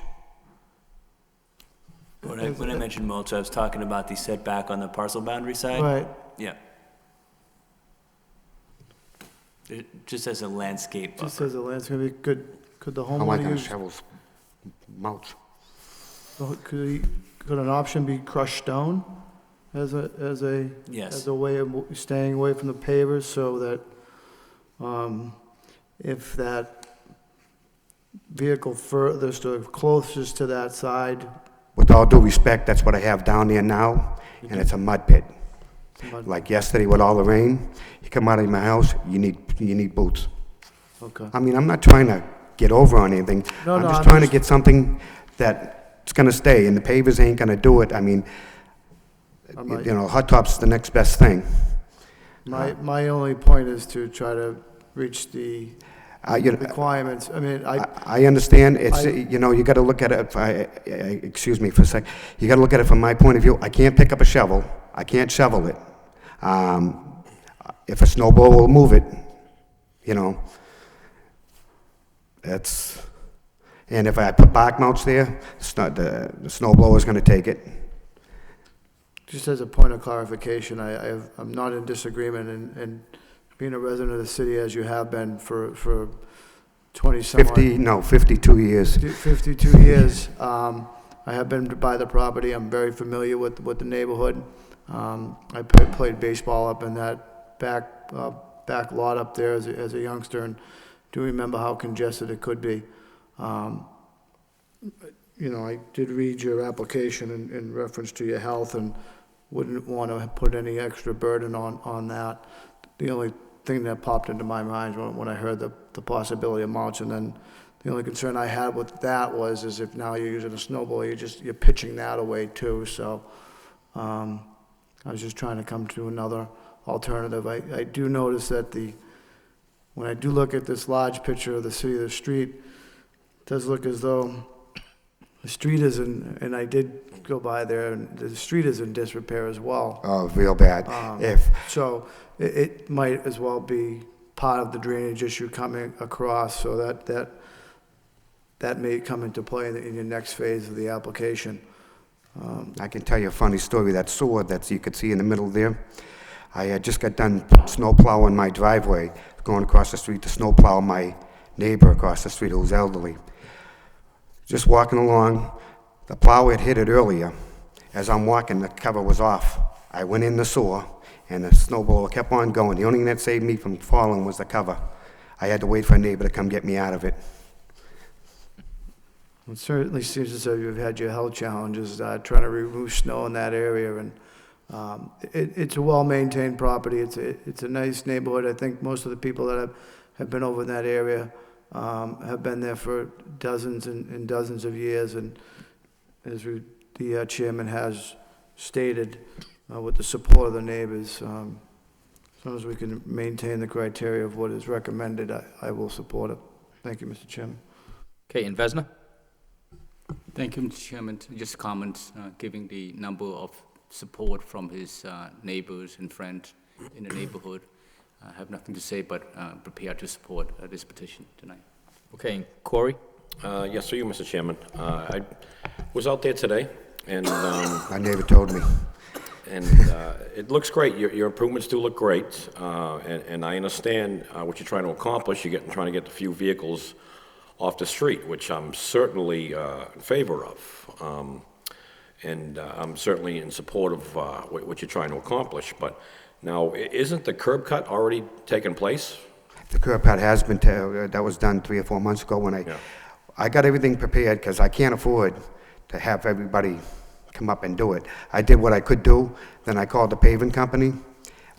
When I mentioned mulch, I was talking about the setback on the parcel boundary side. Right. Yeah. It just as a landscape buffer. Just as a landscape, could the How am I homeowner going to use, shovel mulch? could an option be crushed stone? as Yes. as a way of staying away from the pavers so that, if that vehicle furthest or closest to that side, With all due respect, that's what I have down there now, and it's a mud pit. Like yesterday with all the rain, you come out of my house, you need boots. okay. I mean, I'm not trying to get over on anything. No, I'm no, just I'm trying to just- get something that's gonna stay, and the pavers ain't gonna do it. I mean, I might- you know, hot top's the next best thing. My only point is to try to reach the You know, requirements. I mean, I understand, it's, I- you know, you gotta look at it, excuse me for a sec, you gotta look at it from my point of view. I can't pick up a shovel, I can't shovel it. If a snow blower will move it, you know, that's, and if I put bark mounts there, the snow blower's gonna take it. just as a point of clarification, I'm not in disagreement, and being a resident of the city as you have been for 20-some odd 52 years. 52 years. I have been by the property. I'm very familiar with the neighborhood. I played baseball up in that back lot up there as a youngster, and do remember how congested it could be. You know, I did read your application in reference to your health and wouldn't want to put any extra burden on that. The only thing that popped into my mind when I heard the possibility of mulch, and then the only concern I had with that is if now you're using a snowball, you're pitching that away too. So I was just trying to come to another alternative. I do notice that when I do look at this large picture of the city of the street, it does look as though the street is and I did go by there, and the street is in disrepair as well. Oh, real bad. So it might as well be part of the drainage issue coming across, so that may come into play in your next phase of the application. I can tell you a funny story. That sewer that you could see in the middle there, I had just got done snow plowing my driveway, going across the street to snow plow my neighbor across the street who's elderly. Just walking along, the plow had hit it earlier. As I'm walking, the cover was off. I went in the sewer, and the snowblower kept on going. The only thing that saved me from falling was the cover. I had to wait for a neighbor to come get me out of it. It certainly seems as though you've had your health challenges trying to remove snow in that area, and it's a well-maintained property. It's a nice neighborhood. I think most of the people that have been over in that area have been there for dozens and dozens of years, and as the chairman has stated, with the support of the neighbors, as long as we can maintain the criteria of what is recommended, I will support it. Thank you, Mr. Chairman. Okay, and Vesna? Thank you, Mr. Chairman. Just comments, giving the number of support from his neighbors and friends in the neighborhood. I have nothing to say, but prepared to support this petition tonight. Okay, and Corey? Yes, through you, Mr. Chairman. I was out there today, and My neighbor told me. and it looks great. Your improvements do look great, and I understand what you're trying to accomplish. You're trying to get the few vehicles off the street, which I'm certainly in favor of, and I'm certainly in support of what you're trying to accomplish. But now, isn't the curb cut already taken place? The curb cut has been, that was done 3 or 4 months ago when I got everything prepared because I can't afford to have everybody come up and do it. I did what I could do, then I called the paving company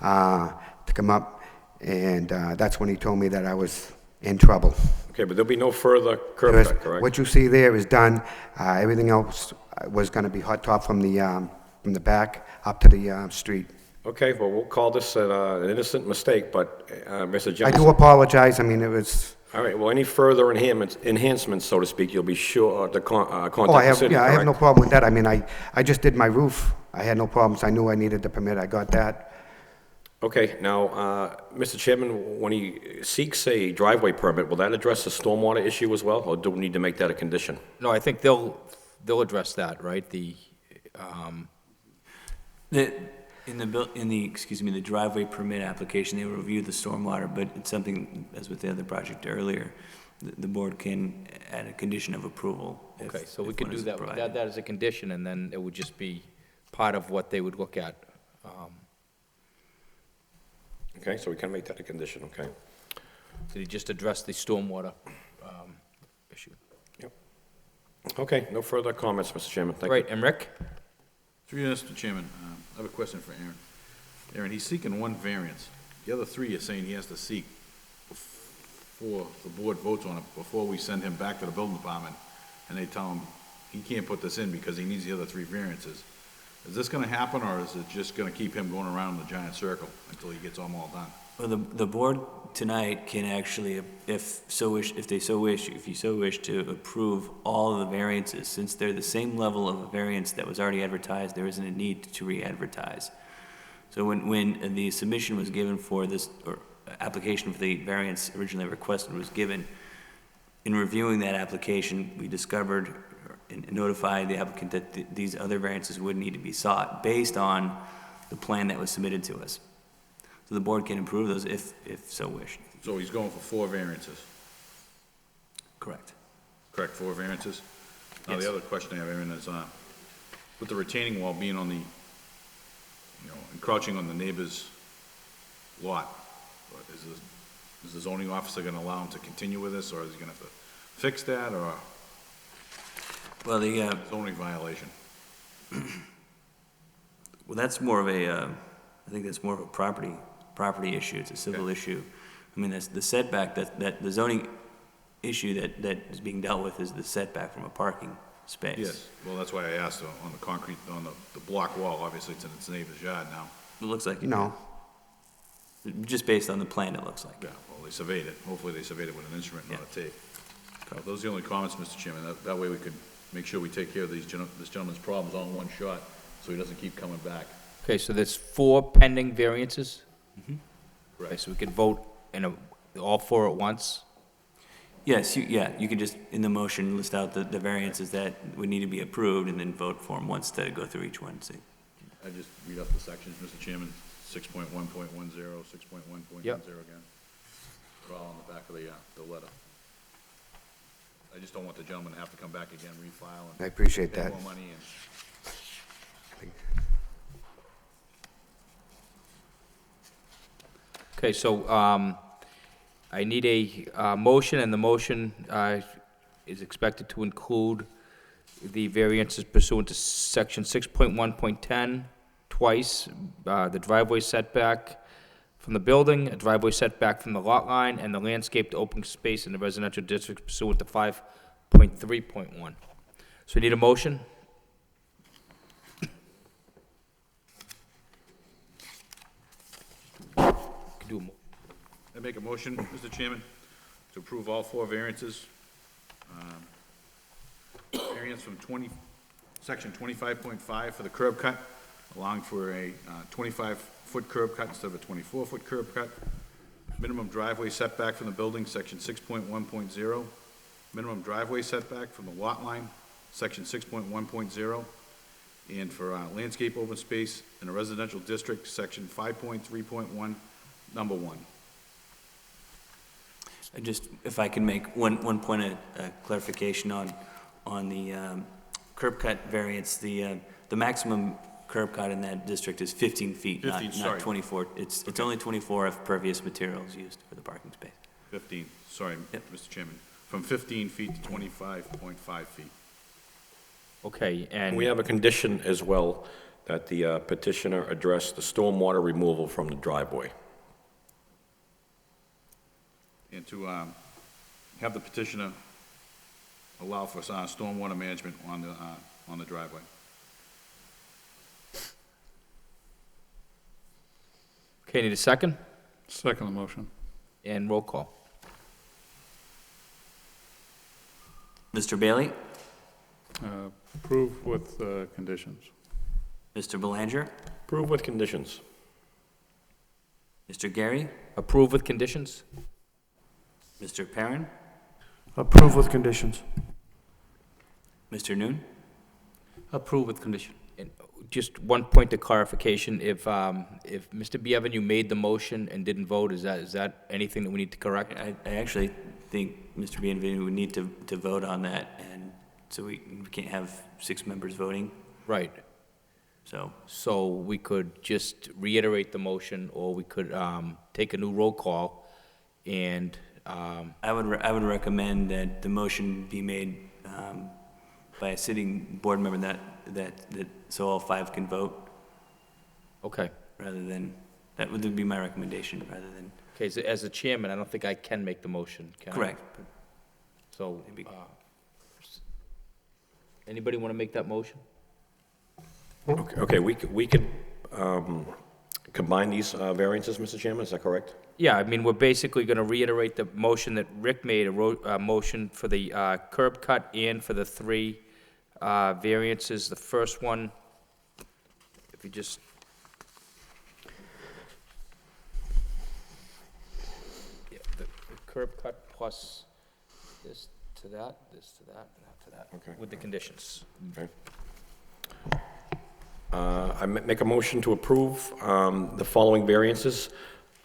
to come up, and that's when he told me that I was in trouble. Okay, but there'll be no further curb cut, correct? What you see there is done. Everything else was going to be hot top from the back up to the street. Okay, well, we'll call this an innocent mistake, but Mr. I Johnson... do apologize. I mean, it was... All right, well, any further enhancements, so to speak, you'll be sure to contact Oh, the city, I have no correct? problem with that. I mean, I just did my roof. I had no problems. I knew I needed the permit. I got that. Okay, now, Mr. Chairman, when he seeks a driveway permit, will that address the stormwater issue as well, or do we need to make that a condition? No, I think they'll address that, right? In the driveway permit application, they will review the stormwater, but it's something, as with the other project earlier, the board can add a condition of approval. Okay, so we could do that, that as a condition, and then it would just be part of what they would look at. Okay, so we can make that a condition, okay? So you just address the stormwater issue. Okay, no further comments, Mr. Chairman, thank you. Right, and Rick? Through you, Mr. Chairman, I have a question for Aaron. Aaron, he's seeking one variance. The other three you're saying he has to seek before the board votes on it, before we send him back to the building department, and they tell him he can't put this in because he needs the other three variances. Is this gonna happen, or is it just gonna keep him going around in the giant circle until he gets them all done? Well, the board tonight can actually, if you so wish, to approve all of the variances. Since they're the same level of a variance that was already advertised, there isn't a need to re-advertise. So when the submission was given for this, or application for the variance originally requested was given, in reviewing that application, we discovered and notified the applicant that these other variances would need to be sought based on the plan that was submitted to us. So the board can approve those if so wished. So he's going for 4 variances, Correct. correct, 4 variances? Now, Yes. the other question I have, Aaron, is, with the retaining wall being on the, encroaching on the neighbor's lot, is the zoning officer gonna allow him to continue with this, or is he gonna have to fix that, or Well, zoning violation? well, that's more of a, I think that's more of a property issue. It's a civil issue. I mean, that's the setback, that the zoning issue that is being dealt with is the setback from a parking space. Yes, well, that's why I asked on the concrete, on the block wall, obviously it's in its neighbor's yard now. It looks like it. No. Just based on the plan, it looks like. Yeah, well, they surveyed it, hopefully they surveyed it with an instrument, not a tape. Those are the only comments, Mr. Chairman, that way we could make sure we take care of this gentleman's problems all in one shot, so he doesn't keep coming back. Okay, so there's 4 pending variances? Okay, so we could vote all 4 at once? Yes, you could just, in the motion, list out the variances that would need to be approved, and then vote for them once to go through each one, see. I just read off the sections, Mr. Chairman, 6.1.10, 6.1.10 Yep. again. They're all on the back of the letter. I just don't want the gentleman to have to come back again, refile, I and appreciate pay that. more money, and Okay, so I need a motion, and the motion is expected to include the variances pursuant to section 6.1.10 twice, the driveway setback from the building, a driveway setback from the lot line, and the landscaped open space in the residential district pursuant to 5.3.1. So you need a motion? Can do a mo- I make a motion, Mr. Chairman, to approve all 4 variances. Variance from section 25.5 for the curb cut, allowing for a 25-foot curb cut instead of a 24-foot curb cut. Minimum driveway setback from the building, section 6.1.0. Minimum driveway setback from the lot line, section 6.1.0. And for landscape open space in a residential district, section 5.3.1, number 1. If I can make one point of clarification on the curb cut variance, the maximum curb cut in that district is 15 feet, 15, sorry. not 24. It's only 24 of pervious materials used for the parking space. 15, sorry, Yep. Mr. Chairman, from 15 feet to 25.5 feet. Okay, and... We have a condition as well that the petitioner address the stormwater removal from the driveway. And to have the petitioner allow for stormwater management on the driveway. Okay, need a second? Second the motion. And roll call. Mr. Bailey? Approve with conditions. Mr. Belanger? Approve with conditions. Mr. Gary? Approve with conditions? Mr. Perrin? Approve with conditions. Mr. Noon? Approve with condition. And just one point of clarification, if Mr. Bienvenu made the motion and didn't vote, is that anything that we need to correct? I actually think Mr. Bienvenu would need to vote on that, and so we can't have 6 members voting. Right. So we could just reiterate the motion, or we could take a new roll call, and, I would recommend that the motion be made by a sitting board member that so all five can vote, okay. rather than, that would be my recommendation, rather than. Okay, so as the chairman, I don't think I can make the motion, can I? Correct. So, anybody want to make that motion? Okay, we could combine these variances, Mr. Chairman, is that correct? Yeah, I mean, we're basically going to reiterate the motion that Rick made, a motion for the curb cut and for the three variances. The first one, if you just... Yeah, the curb cut plus this to that, this to that, and that to that. Okay. With the conditions. Okay. I make a motion to approve the following variances.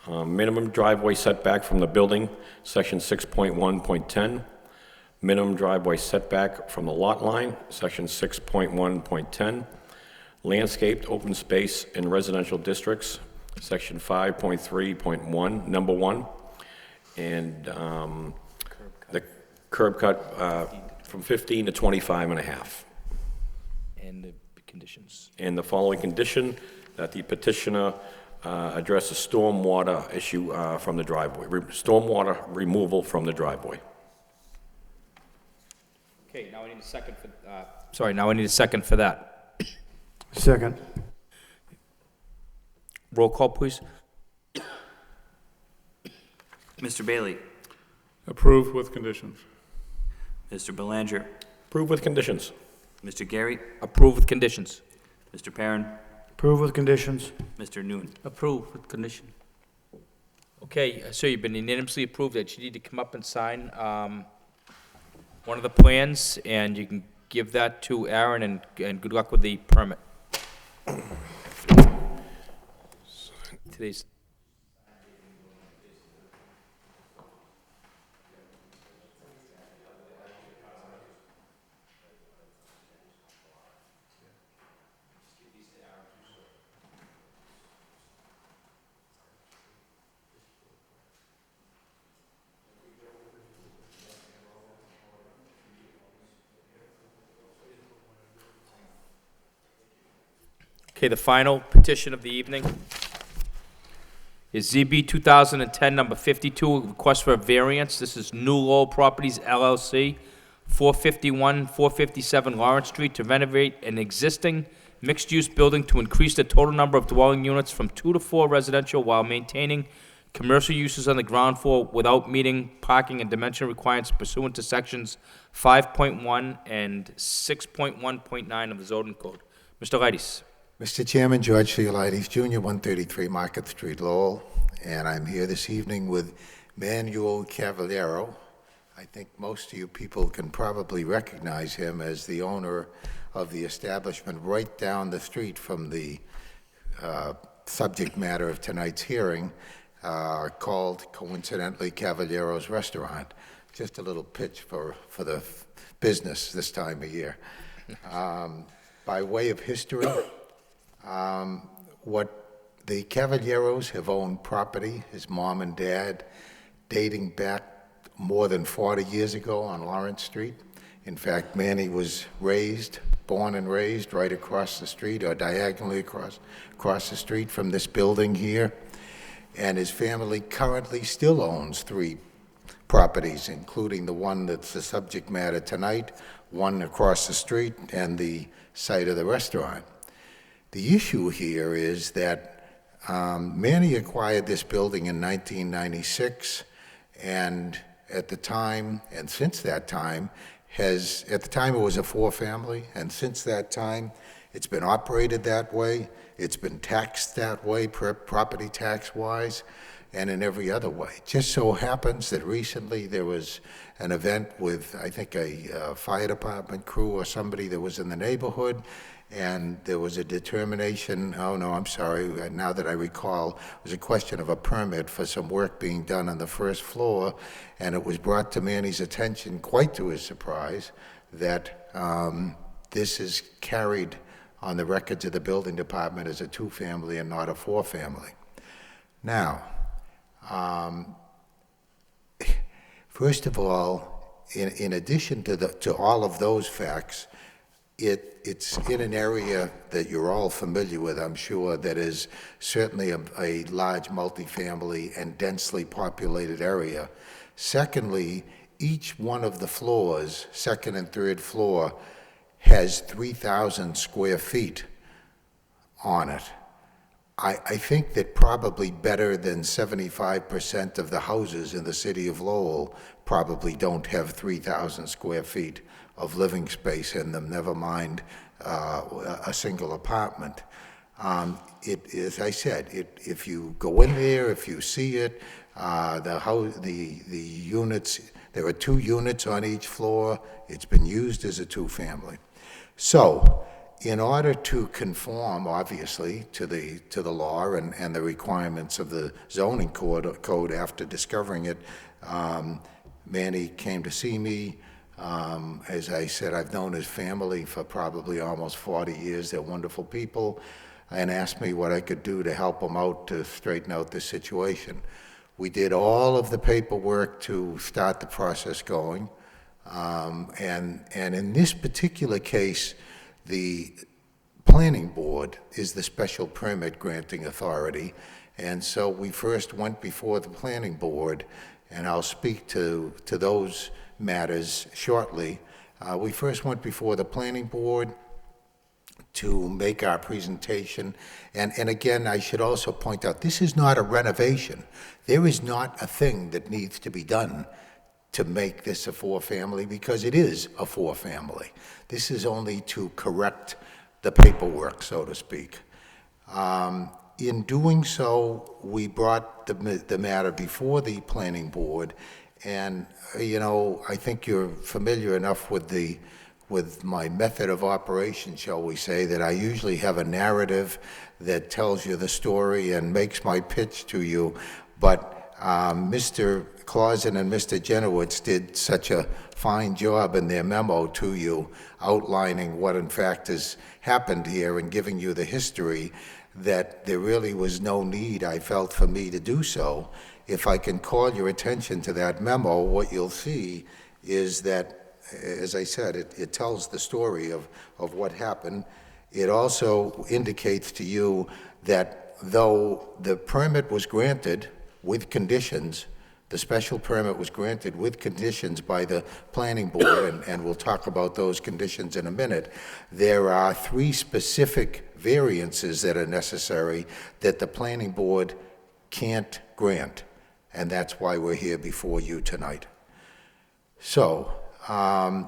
Minimum driveway setback from the building, section 6.1.10. Minimum driveway setback from the lot line, section 6.1.10. Landscaped open space in residential districts, section 5.3.1, number 1. And the curb cut from 15 to 25 and a half. And the conditions. And the following condition, that the petitioner address the stormwater issue from the driveway, stormwater removal from the driveway. Okay, now I need a second for, now I need a second for that. Second. Roll call, please. Mr. Bailey? Approved with conditions. Mr. Belanger? Approved with conditions. Mr. Gary? Approve with conditions. Mr. Perrin? Approve with conditions. Mr. Noon? Approved with condition. Okay, so you've been unanimously approved that you need to come up and sign one of the plans, and you can give that to Aaron, and good luck with the permit. Today's... Okay, the final petition of the evening is ZB 2010, number 52, request for a variance. This is New Lowell Properties LLC, 451, 457 Lawrence Street, to renovate an existing mixed-use building to increase the total number of dwelling units from 2 to 4 residential while maintaining commercial uses on the ground floor without meeting parking and dimension requirements pursuant to sections 5.1 and 6.1.9 of the zoning code. Mr. Leites. Mr. Chairman, George Theolides, Jr., 133 Market Street, Lowell, and I'm here this evening with Manuel Cavallero. I think most of you people can probably recognize him as the owner of the establishment right down the street from the subject matter of tonight's hearing, called, coincidentally, Cavallero's Restaurant. Just a little pitch for the business this time of year. By way of history, what the Cavalleros have owned property, his mom and dad, dating back more than 40 years ago on Lawrence Street. In fact, Manny was born and raised right across the street, or diagonally across the street from this building here. And his family currently still owns 3 properties, including the one that's the subject matter tonight, one across the street, and the site of the restaurant. The issue here is that Manny acquired this building in 1996, and at the time, and since that time, at the time it was a 4-family, and since that time, it's been operated that way, it's been taxed that way, property tax-wise, and in every other way. It just so happens that recently there was an event with, I think, a fire department crew or somebody that was in the neighborhood, and there was a determination, oh no, I'm sorry, now that I recall, it was a question of a permit for some work being done on the first floor, and it was brought to Manny's attention, quite to his surprise, that this is carried on the records of the building department as a two-family and not a four-family. Now, first of all, in addition to all of those facts, it's in an area that you're all familiar with, I'm sure, that is certainly a large multifamily and densely populated area. Secondly, each one of the floors, second and third floor, has 3,000 square feet on it. I think that probably better than 75% of the houses in the city of Lowell probably don't have 3,000 square feet of living space in them, never mind a single apartment. As I said, if you go in there, if you see it, the units, there are 2 units on each floor. It's been used as a two-family. So, in order to conform, obviously, to the law and the requirements of the zoning code after discovering it, Manny came to see me. As I said, I've known his family for probably almost 40 years. They're wonderful people, and asked me what I could do to help them out to straighten out the situation. We did all of the paperwork to start the process going, and in this particular case, the planning board is the special permit granting authority, and so we first went before the planning board, and I'll speak to those matters shortly. We first went before the planning board to make our presentation, and again, I should also point out, this is not a renovation. There is not a thing that needs to be done to make this a four-family, because it is a four-family. This is only to correct the paperwork, so to speak. In doing so, we brought the matter before the planning board, and I think you're familiar enough with my method of operation, shall we say, that I usually have a narrative that tells you the story and makes my pitch to you, but Mr. Clausen and Mr. Jenowitz did such a fine job in their memo to you, outlining what in fact has happened here and giving you the history, that there really was no need, I felt, for me to do so. If I can call your attention to that memo, what you'll see is that, as I said, it tells the story of what happened. It also indicates to you that though the permit was granted with conditions, the special permit was granted with conditions by the planning board, and we'll talk about those conditions in a minute, there are 3 specific variances that are necessary that the planning board can't grant, and that's why we're here before you tonight. So,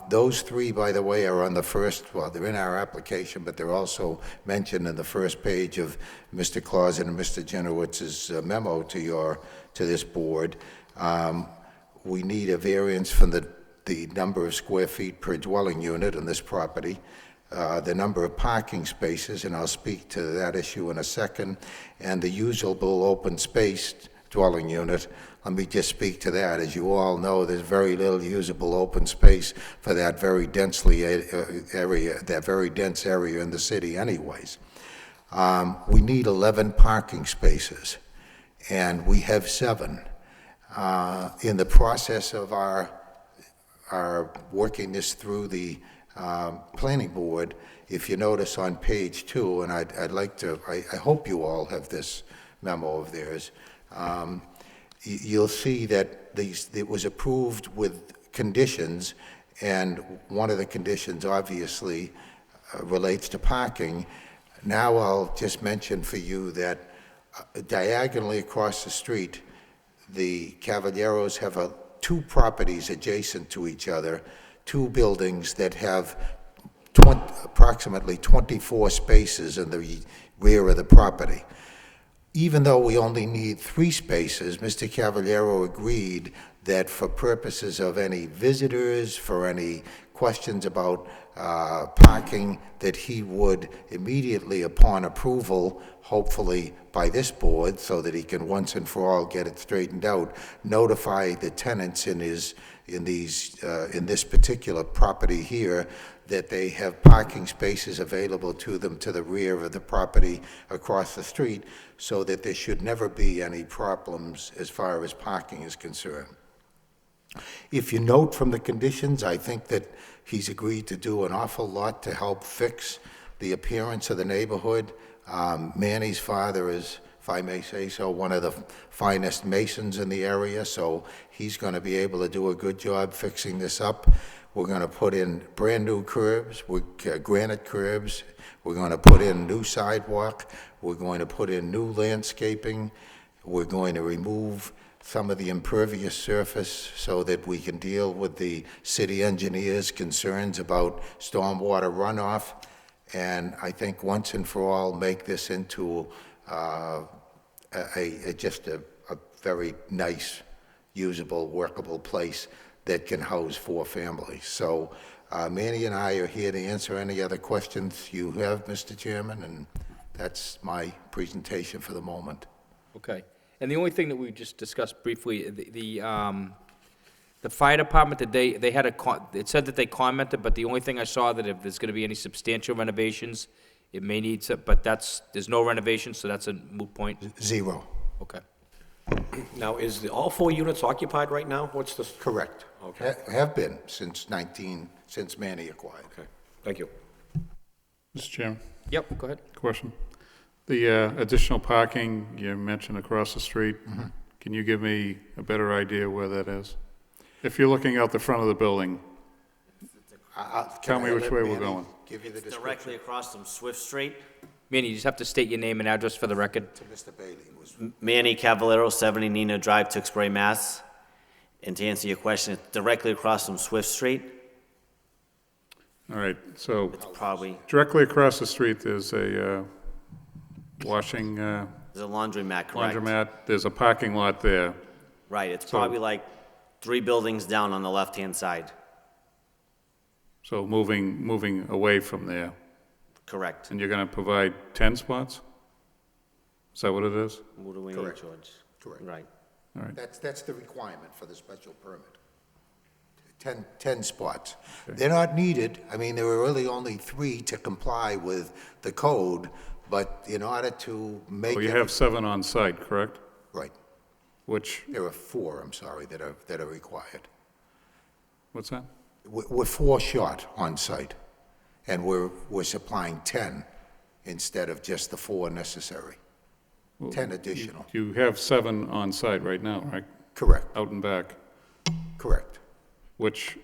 those 3, by the way, are on the first, well, they're in our application, but they're also mentioned in the first page of Mr. Clausen and Mr. Jenowitz's memo to this board. We need a variance from the number of square feet per dwelling unit in this property, the number of parking spaces, and I'll speak to that issue in a second, and the usable open space dwelling unit. Let me just speak to that. As you all know, there's very little usable open space for that very dense area in the city anyways. We need 11 parking spaces, and we have 7. In the process of our working this through the planning board, if you notice on page 2, and I'd like to, I hope you all have this memo of theirs, you'll see that it was approved with conditions, and one of the conditions obviously relates to parking. Now I'll just mention for you that diagonally across the street, the Cavalieros have 2 properties adjacent to each other, 2 buildings that have approximately 24 spaces in the rear of the property. Even though we only need 3 spaces, Mr. Cavaliero agreed that for purposes of any visitors, for any questions about parking, that he would immediately, upon approval, hopefully by this board, so that he can once and for all get it straightened out, notify the tenants in this particular property here that they have parking spaces available to them to the rear of the property across the street, so that there should never be any problems as far as parking is concerned. If you note from the conditions, I think that he's agreed to do an awful lot to help fix the appearance of the neighborhood. Manny's father is, if I may say so, one of the finest masons in the area, so he's going to be able to do a good job fixing this up. We're going to put in brand-new curbs, granite curbs. We're going to put in new sidewalk. We're going to put in new landscaping. We're going to remove some of the impervious surface so that we can deal with the city engineer's concerns about stormwater runoff. And I think once and for all, make this into just a very nice, usable, workable place that can house 4 families. So Manny and I are here to answer any other questions you have, Mr. Chairman, and that's my presentation for the moment. Okay. And the only thing that we just discussed briefly, the fire department, they had it said that they commented, but the only thing I saw that if there's going to be any substantial renovations, it may need to, but there's no renovations, so that's a moot point. 0. Okay. Now, is all 4 units occupied right now? What's the? Correct. Okay. Have been since Manny acquired. Okay, thank you. Mr. Chairman, Yep, go ahead. question. The additional parking you mentioned across the street, can you give me a better idea where that is? If you're looking out the front of the building, tell me which way we're going. Give you the description. Directly across from Swift Street. Manny, you just have to state your name and address for the record. To Mr. Bailey. Manny Cavallero, 70 Nina Drive, Tewksbury, Mass. And to answer your question, it's directly across from Swift Street. All right, so It's probably, directly across the street, there's a washing there's a laundromat, correct? laundromat. There's a parking lot there. Right, it's So- probably like 3 buildings down on the left-hand side. So moving away from there. Correct. And you're going to provide 10 spots? Is that what it is? What do we need, Correct. George? Correct. Right. All right. That's the requirement for the special permit. 10 spots. They're not needed. I mean, there were really only 3 to comply with the code, but in order to make Well, you it- have 7 on site, correct? Right. Which, There are 4, I'm sorry, that are required. what's that? We're 4 short on site, and we're supplying 10 instead of just the 4 necessary. 10 additional. You have 7 on site right now, right? Correct. Out and back, Correct. which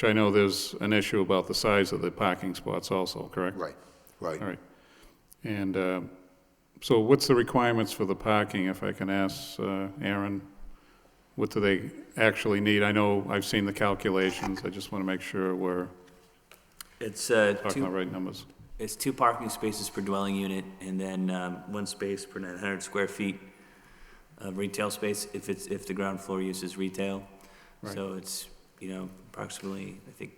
I know there's an issue about the size of the parking spots also, correct? Right. Right. All right. And so what's the requirements for the parking, if I can ask Aaron? What do they actually need? I know I've seen the calculations. I just want to make sure we're It's talking about right numbers. It's 2 parking spaces per dwelling unit, and then 1 space per 900 square feet of retail space if the ground floor use is retail. Right. So it's, approximately, I think,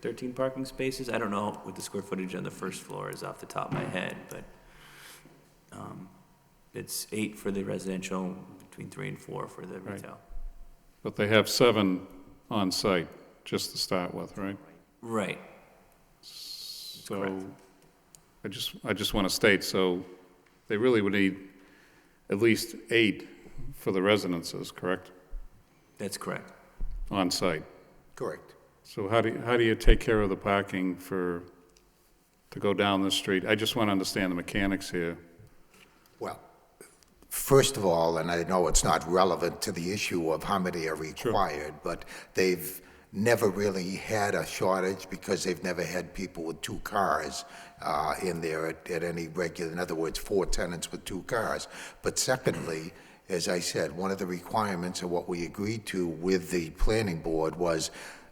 13 parking spaces. I don't know what the square footage on the first floor is off the top of my head, but it's 8 for the residential, between 3 and 4 for the Right. retail. But they have 7 on site, just to start with, right? Right. So, Correct. I just want to state, so they really would need at least 8 for the residences, correct? That's correct. On site. Correct. So how do you take care of the parking to go down the street? I just want to understand the mechanics here. Well, first of all, and I know it's not relevant to the issue of how many are required, but they've never really had a shortage because they've never had people with 2 cars in there at any regular, in other words, 4 tenants with 2 cars. But secondly, as I said, one of the requirements of what we agreed to with the planning board was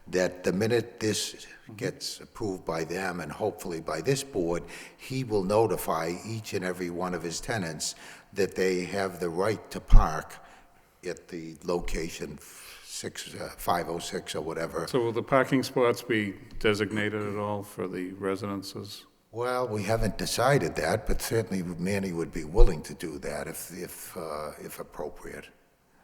that the minute this gets approved by them and hopefully by this board, he will notify each and every one of his tenants that they have the right to park at the location 506 or whatever. So will the parking spots be designated at all for the residences? Well, we haven't decided that, but certainly Manny would be willing to do that if appropriate.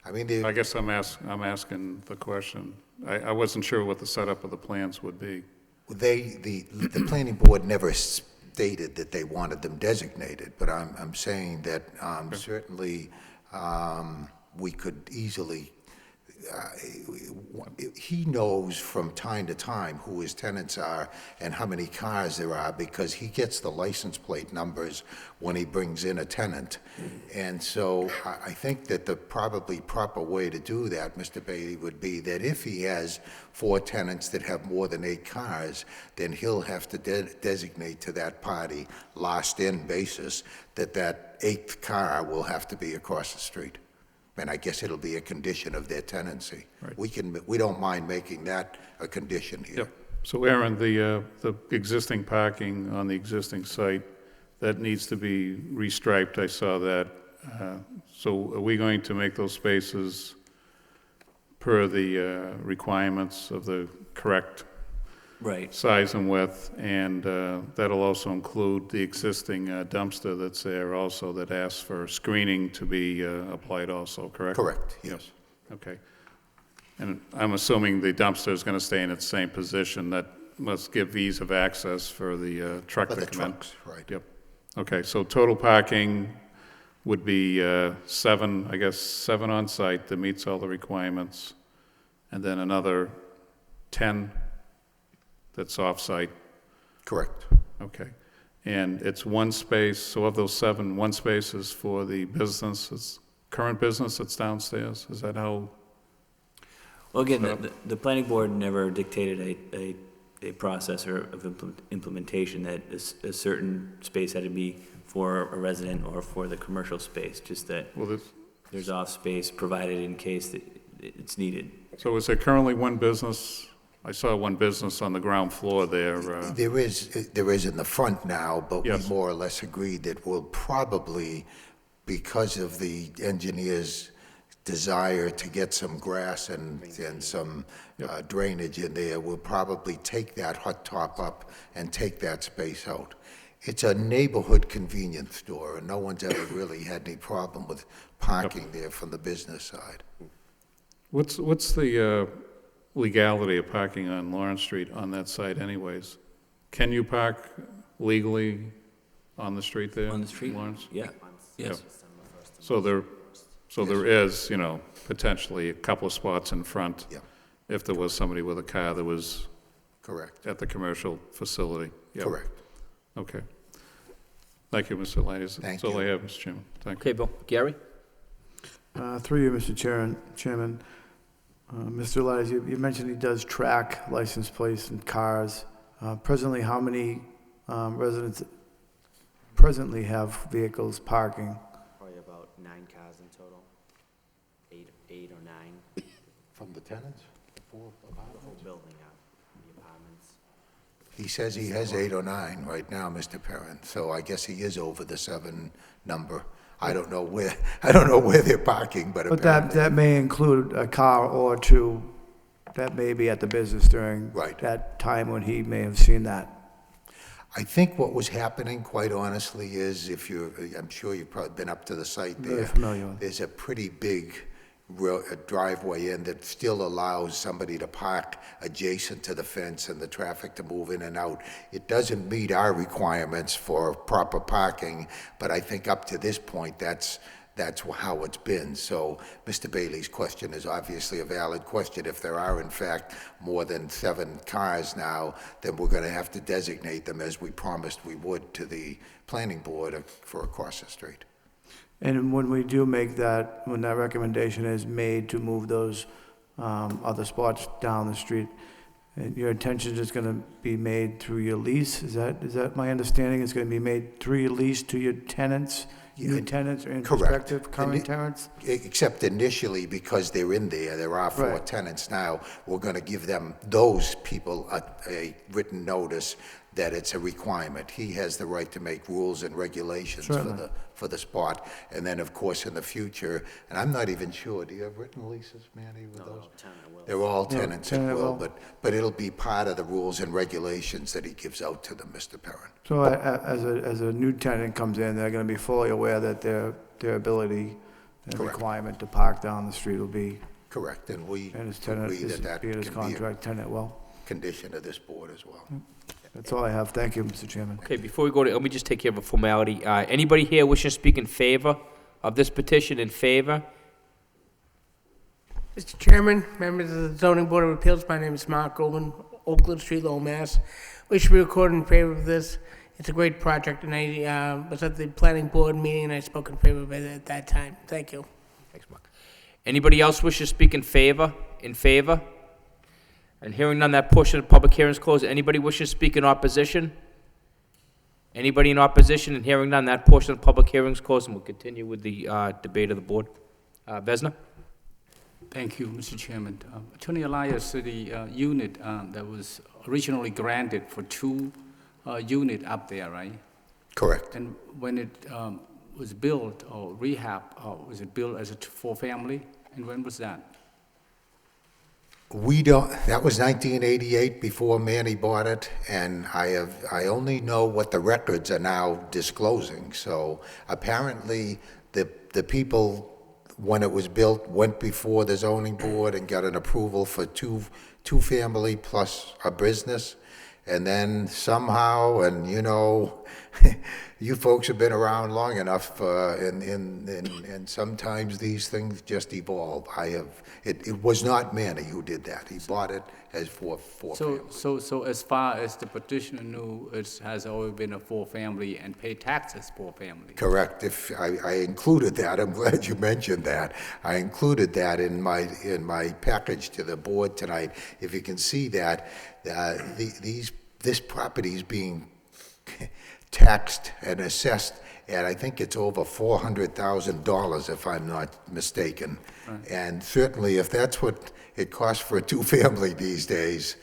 I mean, I guess I'm asking the question. I wasn't sure what the setup of the plans would be. the planning board never stated that they wanted them designated, but I'm saying that certainly we could easily, he knows from time to time who his tenants are and how many cars there are because he gets the license plate numbers when he brings in a tenant. And so I think that the probably proper way to do that, Mr. Bailey, would be that if he has 4 tenants that have more than 8 cars, then he'll have to designate to that party, last in basis, that 8th car will have to be across the street. And I guess it'll be a condition of their tenancy. Right. We don't mind making that a condition here. Yep. So Aaron, the existing parking on the existing site, that needs to be restriped, I saw that. So are we going to make those spaces per the requirements of the correct Right. size and width? And that'll also include the existing dumpster that's there also that asks for screening to be applied also, correct? Correct, yes. Okay. And I'm assuming the dumpster is going to stay in its same position. That must give ease of access for the truck For to the come in. trucks, right. Yep. Okay, so total parking would be 7, I guess, 7 on site that meets all the requirements, and then another 10 that's off-site. Correct. Okay. And it's one space, so of those 7, one space is for the business, it's current business that's downstairs? Is that how? Well, again, the planning board never dictated a process or of implementation that a certain space had to be for a resident or for the commercial space, just that there's off space provided in case that it's needed. So is there currently one business? I saw one business on the ground floor there. There is in the front now, but Yes. we more or less agreed that we'll probably, because of the engineer's desire to get some grass and some drainage in there, we'll probably take that hot top up and take that space out. It's a neighborhood convenience store, and no one's ever really had any problem with parking there from the business side. What's the legality of parking on Lawrence Street on that site anyways? Can you park legally on the street there? On the street? Lawrence? Yeah, yes. So there is, potentially a couple of spots in front. Yeah. If there was somebody with a car that was Correct. at the commercial facility. Yep. Correct. Okay. Thank you, Mr. Elias. Thank That's all I you. have, Mr. Chairman. Thank you. Okay, Bill. Gary? Through you, Mr. Chairman. Mr. Elias, you mentioned he does track license plates and cars. Presently, how many residents presently have vehicles parking? Probably about 9 cars in total, 8 or 9. From the tenants? Full building up, the apartments. He says he has 8 or 9 right now, Mr. Perrin, so I guess he is over the 7 number. I don't know where they're parking, but But apparently. that may include a car or 2 that may be at the business during Right. that time when he may have seen that. I think what was happening, quite honestly, is I'm sure you've probably been up to the site there. Very familiar with it. There's a pretty big driveway in that still allows somebody to park adjacent to the fence and the traffic to move in and out. It doesn't meet our requirements for proper parking, but I think up to this point, that's how it's been. So Mr. Bailey's question is obviously a valid question. If there are, in fact, more than 7 cars now, then we're going to have to designate them as we promised we would to the planning board for across the street. And when we do make that, when that recommendation is made to move those other spots down the street, and your intention is going to be made through your lease? Is that my understanding? It's going to be made through your lease to your tenants, new tenants or prospective current tenants? Except initially, because they're in there are 4 Right. tenants now, we're going to give those people a written notice that it's a requirement. He has the right to make rules and regulations Certainly. for the spot. And then, of course, in the future, and I'm not even sure, do you have written leases, Manny, with those? They're all tenants at tenant will, will. but it'll be part of the rules and regulations that he gives out to them, Mr. Perrin. So as a new tenant comes in, they're going to be fully aware that their ability and Correct. requirement to park down the street will be, Correct, and we and his tenant, agree is, that be in his can be a contract, tenant well. condition of this board as well. That's all I have. Thank you, Mr. Chairman. Okay, before we go to, let me just take care of a formality. Anybody here wishing to speak in favor of this petition, in favor? Mr. Chairman, members of the Zoning Board of Appeals, my name is Mark Goldman, Oakland Street, Lowell, Mass. Wish to be recorded in favor of this. It's a great project, and I was at the planning board meeting, and I spoke in favor of it at that time. Thank you. Thanks, Mark. Anybody else wish to speak in favor? In favor? And hearing none, that portion of the public hearing is closed. Anybody wishing to speak in opposition? Anybody in opposition? And hearing none, that portion of the public hearing is closed, and we'll continue with the debate of the board. Vesna? Thank you, Mr. Chairman. Attorney Elias, the unit that was originally granted for two unit up there, right? Correct. And when it was built or rehab, was it built as a four-family? And when was that? We don't, that was 1988 before Manny bought it, and I only know what the records are now disclosing. So apparently, the people, when it was built, went before the zoning board and got an approval for two-family plus a business. And then somehow, and you know, you folks have been around long enough, and sometimes these things just evolve. It was not Manny who did that. He bought it as four families. So as far as the petitioner knew, it has always been a four-family and pay taxes four-family. Correct. If I included that, I'm glad you mentioned that. I included that in my package to the board tonight. If you can see that, this property is being taxed and assessed at, I think it's over $400,000, if I'm not mistaken. Right. And certainly, if that's what it costs for a two-family these days,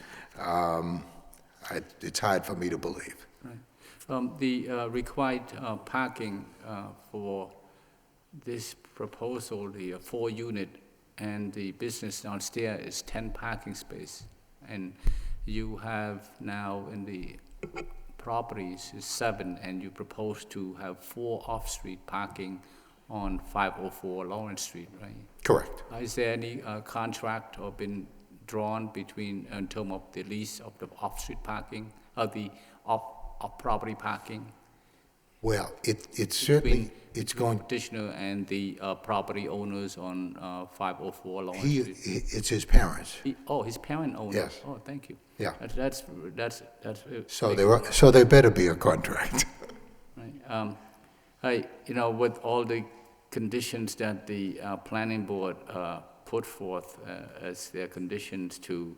it's hard for me to believe. Right. The required parking for this proposal, the 4-unit, and the business downstairs is 10 parking space, and you have now in the properties is 7, and you propose to have 4 off-street parking on 504 Lawrence Street, right? Correct. Is there any contract or been drawn between, in terms of the lease of the off-street parking, the off-property parking? Well, it's certainly, it's going... Petitioner and the property owners on 504 Lawrence Street? It's his parents. His parent owners? Yes. Oh, thank you. Yeah. That's So there better be a contract. Right. With all the conditions that the planning board put forth as their conditions to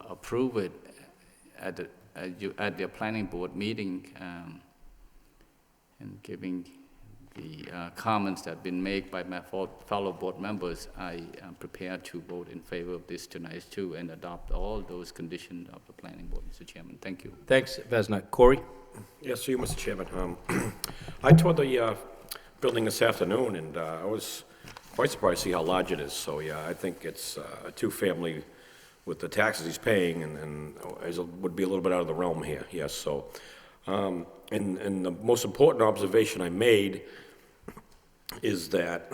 approve it at their planning board meeting, and giving the comments that have been made by my fellow board members, I am prepared to vote in favor of this tonight too and adopt all those conditions of the planning board, Mr. Chairman. Thank you. Thanks, Vesna. Corey? Yes, to you, Mr. Chairman. I toured the building this afternoon, and I was quite surprised to see how large it is. So, yeah, I think it's a two-family with the taxes he's paying, and would be a little bit out of the realm here, yes. So, and the most important observation I made is that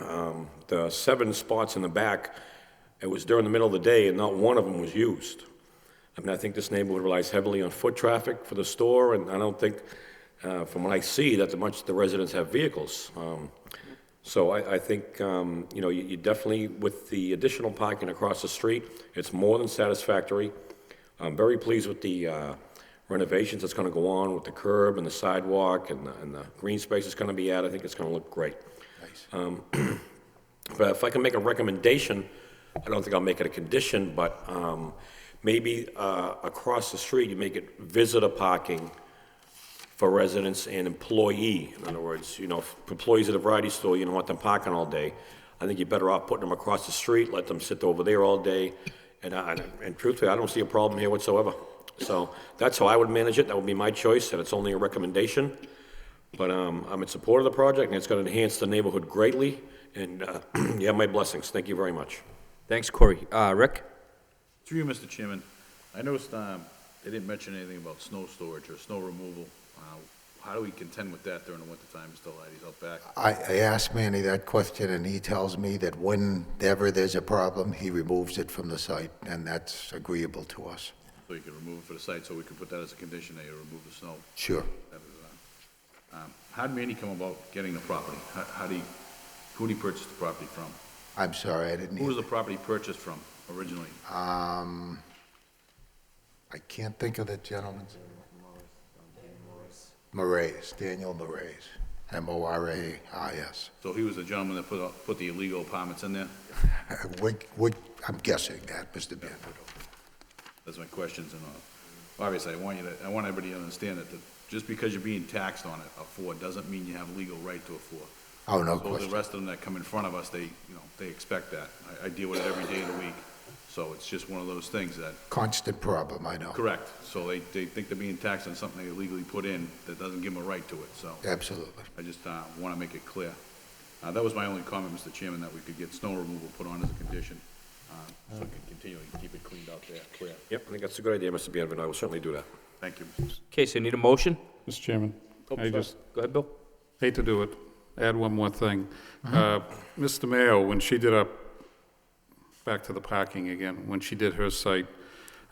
the 7 spots in the back, it was during the middle of the day, and not one of them was used. I mean, I think this neighborhood relies heavily on foot traffic for the store, and I don't think, from what I see, that much the residents have vehicles. So I think, you definitely, with the additional parking across the street, it's more than satisfactory. I'm very pleased with the renovations that's going to go on with the curb and the sidewalk and the green space it's going to be at. I think it's going to look great. Nice. But if I can make a recommendation, I don't think I'll make it a condition, but maybe across the street you make it visitor parking for residents and employee. In other words, if employees at a variety store, you don't want them parking all day. I think you're better off putting them across the street, let them sit over there all day. And truthfully, I don't see a problem here whatsoever. So that's how I would manage it. That would be my choice, and it's only a recommendation. But I'm in support of the project, and it's going to enhance the neighborhood greatly. And you have my blessings. Thank you very much. Thanks, Corey. Rick? Through you, Mr. Chairman, I noticed they didn't mention anything about snow storage or snow removal. how do we contend with that during the wintertime, Mr. Lighty's out back? I asked Manny that question, and he tells me that whenever there's a problem, he removes it from the site, and that's agreeable to us. So you can remove it for the site, so we can put that as a condition that you remove the snow. Sure. That is, how did Manny come about getting the property? Who did he purchase the property from? I'm sorry, I didn't Who was hear. the property purchased from originally? I can't think of the gentleman's. Moraes, Daniel Moraes, M-O-R-A-I-S. So he was the gentleman that put the illegal apartments in there? I'm guessing that, Mr. Bienvenu. That's my questions, and obviously, I want everybody to understand that just because you're being taxed on a 4 doesn't mean you have legal right to a 4. Oh, no So question. the rest of them that come in front of us, they expect that. I deal with it every day of the week, so it's just one of those things that. Constant problem, I know. Correct. So they think they're being taxed on something they illegally put in that doesn't give them a right to it, so. Absolutely. I just want to make it clear. That was my only comment, Mr. Chairman, that we could get snow removal put on as a condition, so we can continually keep it cleaned out there, clear. Yep, I think that's a good idea, Mr. Bienvenu. I will certainly do that. Thank you. Okay, so you need a motion? Oh, Oh, Oh, Uh-huh. Mm-hmm. Mr. Chairman. Go ahead, Bill. Hate to do it. Add one more thing. Mr. Mayo, when she did back to the parking again, when she did her site,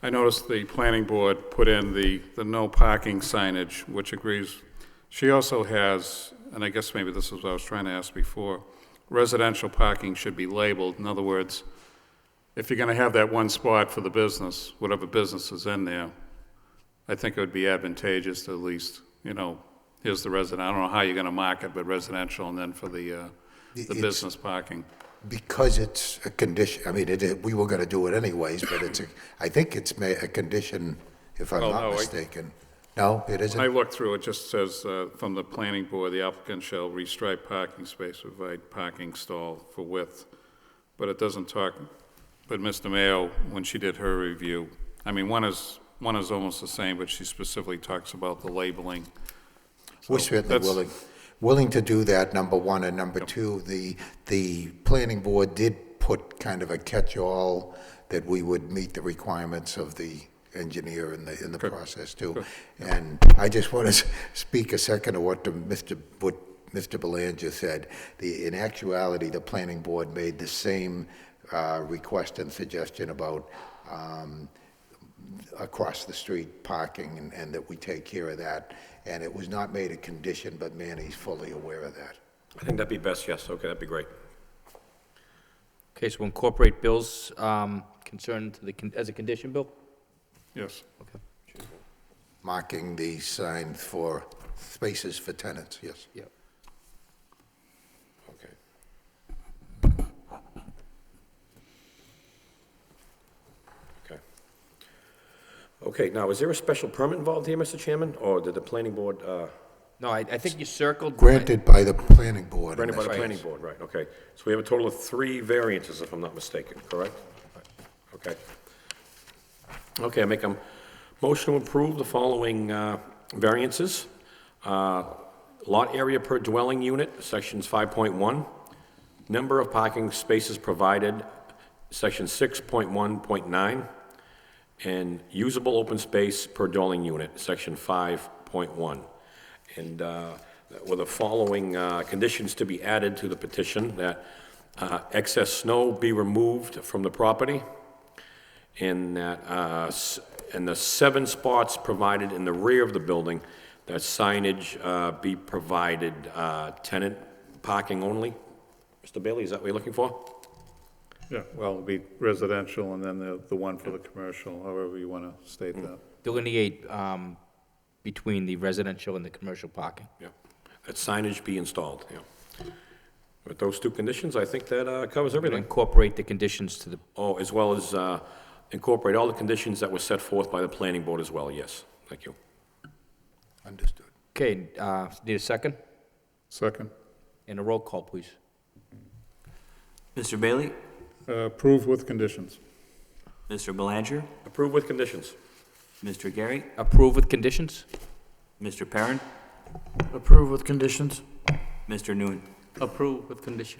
I noticed the planning board put in the no parking signage, which agrees. She also has, and I guess maybe this is what I was trying to ask before, residential parking should be labeled. In other words, if you're gonna have that one spot for the business, whatever business is in there, I think it would be advantageous to at least, here's the resident, I don't know how you're gonna mark it, but residential, and then for the business parking. Because it's a condition, I mean, we were gonna do it anyways, but I think it's a condition, if I'm Oh, not no, mistaken. No, it isn't? I looked through, it just says, from the planning board, the applicant shall restripe parking space, provide parking stall for width. But it doesn't talk, but Mr. Mayo, when she did her review, I mean, one is almost the same, but she specifically talks about the labeling. We're So certainly that's- willing to do that, number one, and number two, the planning board did put kind of a catch-all that we would meet the requirements of the engineer in the process too. And I just want to speak a second of what Mr. Belanger said. In actuality, the planning board made the same request and suggestion about across the street parking and that we take care of that. And it was not made a condition, but Manny's fully aware of that. I think that'd be best, yes. Okay, that'd be great. Okay, so incorporate Bill's concern as a condition, Bill? Yes. Okay. Marking the sign for spaces for tenants, yes. Yep. Okay. Okay. Okay, now, is there a special permit involved here, Mr. Chairman, or did the planning board, No, I think you circled. Granted by the planning board. granted by the Right. planning board, right, okay. So we have a total of 3 variances, if I'm not mistaken, correct? Okay. Okay, I make a motion to approve the following variances. Lot area per dwelling unit, sections 5.1. Number of parking spaces provided, section 6.1.9. And usable open space per dwelling unit, section 5.1. And with the following conditions to be added to the petition, that excess snow be removed from the property, and that, and the 7 spots provided in the rear of the building, that signage be provided, tenant parking only. Mr. Bailey, is that what you're looking for? Yeah, well, it'll be residential, and then the one for the commercial, however you want to state that. Delineate between the residential and the commercial parking. Yeah, that signage be installed, yeah. With those 2 conditions, I think that covers We're gonna everything. incorporate the conditions to the, Oh, as well as incorporate all the conditions that were set forth by the planning board as well, yes. Thank you. Understood. okay, need a second? Second. And a roll call, please. Mr. Bailey? Approve with conditions. Mr. Belanger? Approve with conditions. Mr. Gary? Approve with conditions? Mr. Perrin? Approve with conditions. Mr. Nguyen? Approve with condition.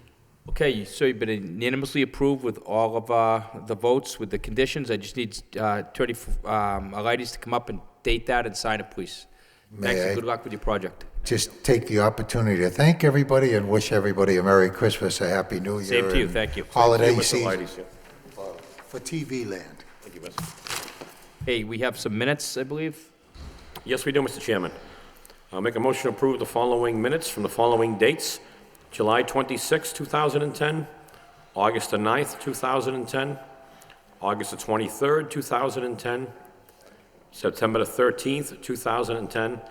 Okay, so you've been unanimously approved with all of the votes with the conditions. I just need Attorney Alides to come up and date that and sign it, please. Thanks, and May good I luck with your project. just take the opportunity to thank everybody and wish everybody a Merry Christmas, a Happy New Year. Same to you, and thank you. Holiday Mr. season Leidy, yeah. for TV land. Thank you, Mr. Hey, we have some minutes, I believe. Yes, we do, Mr. Chairman. I'll make a motion to approve the following minutes from the following dates: July 26, 2010, August the 9th, 2010, August the 23rd, 2010, September the 13th, 2010,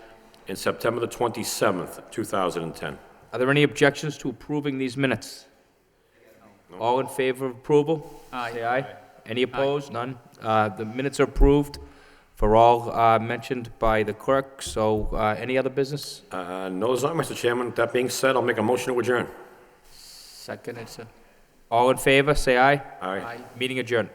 and September the 27th, 2010. Are there any objections to approving these minutes? All in favor of approval? Aye. Say aye. Any opposed? None? The minutes are approved for all mentioned by the clerk, so any other business? No, there's not, Mr. Chairman. That being said, I'll make a motion to adjourn. Second, it's a... All in favor, say aye. Aye. Meeting adjourned.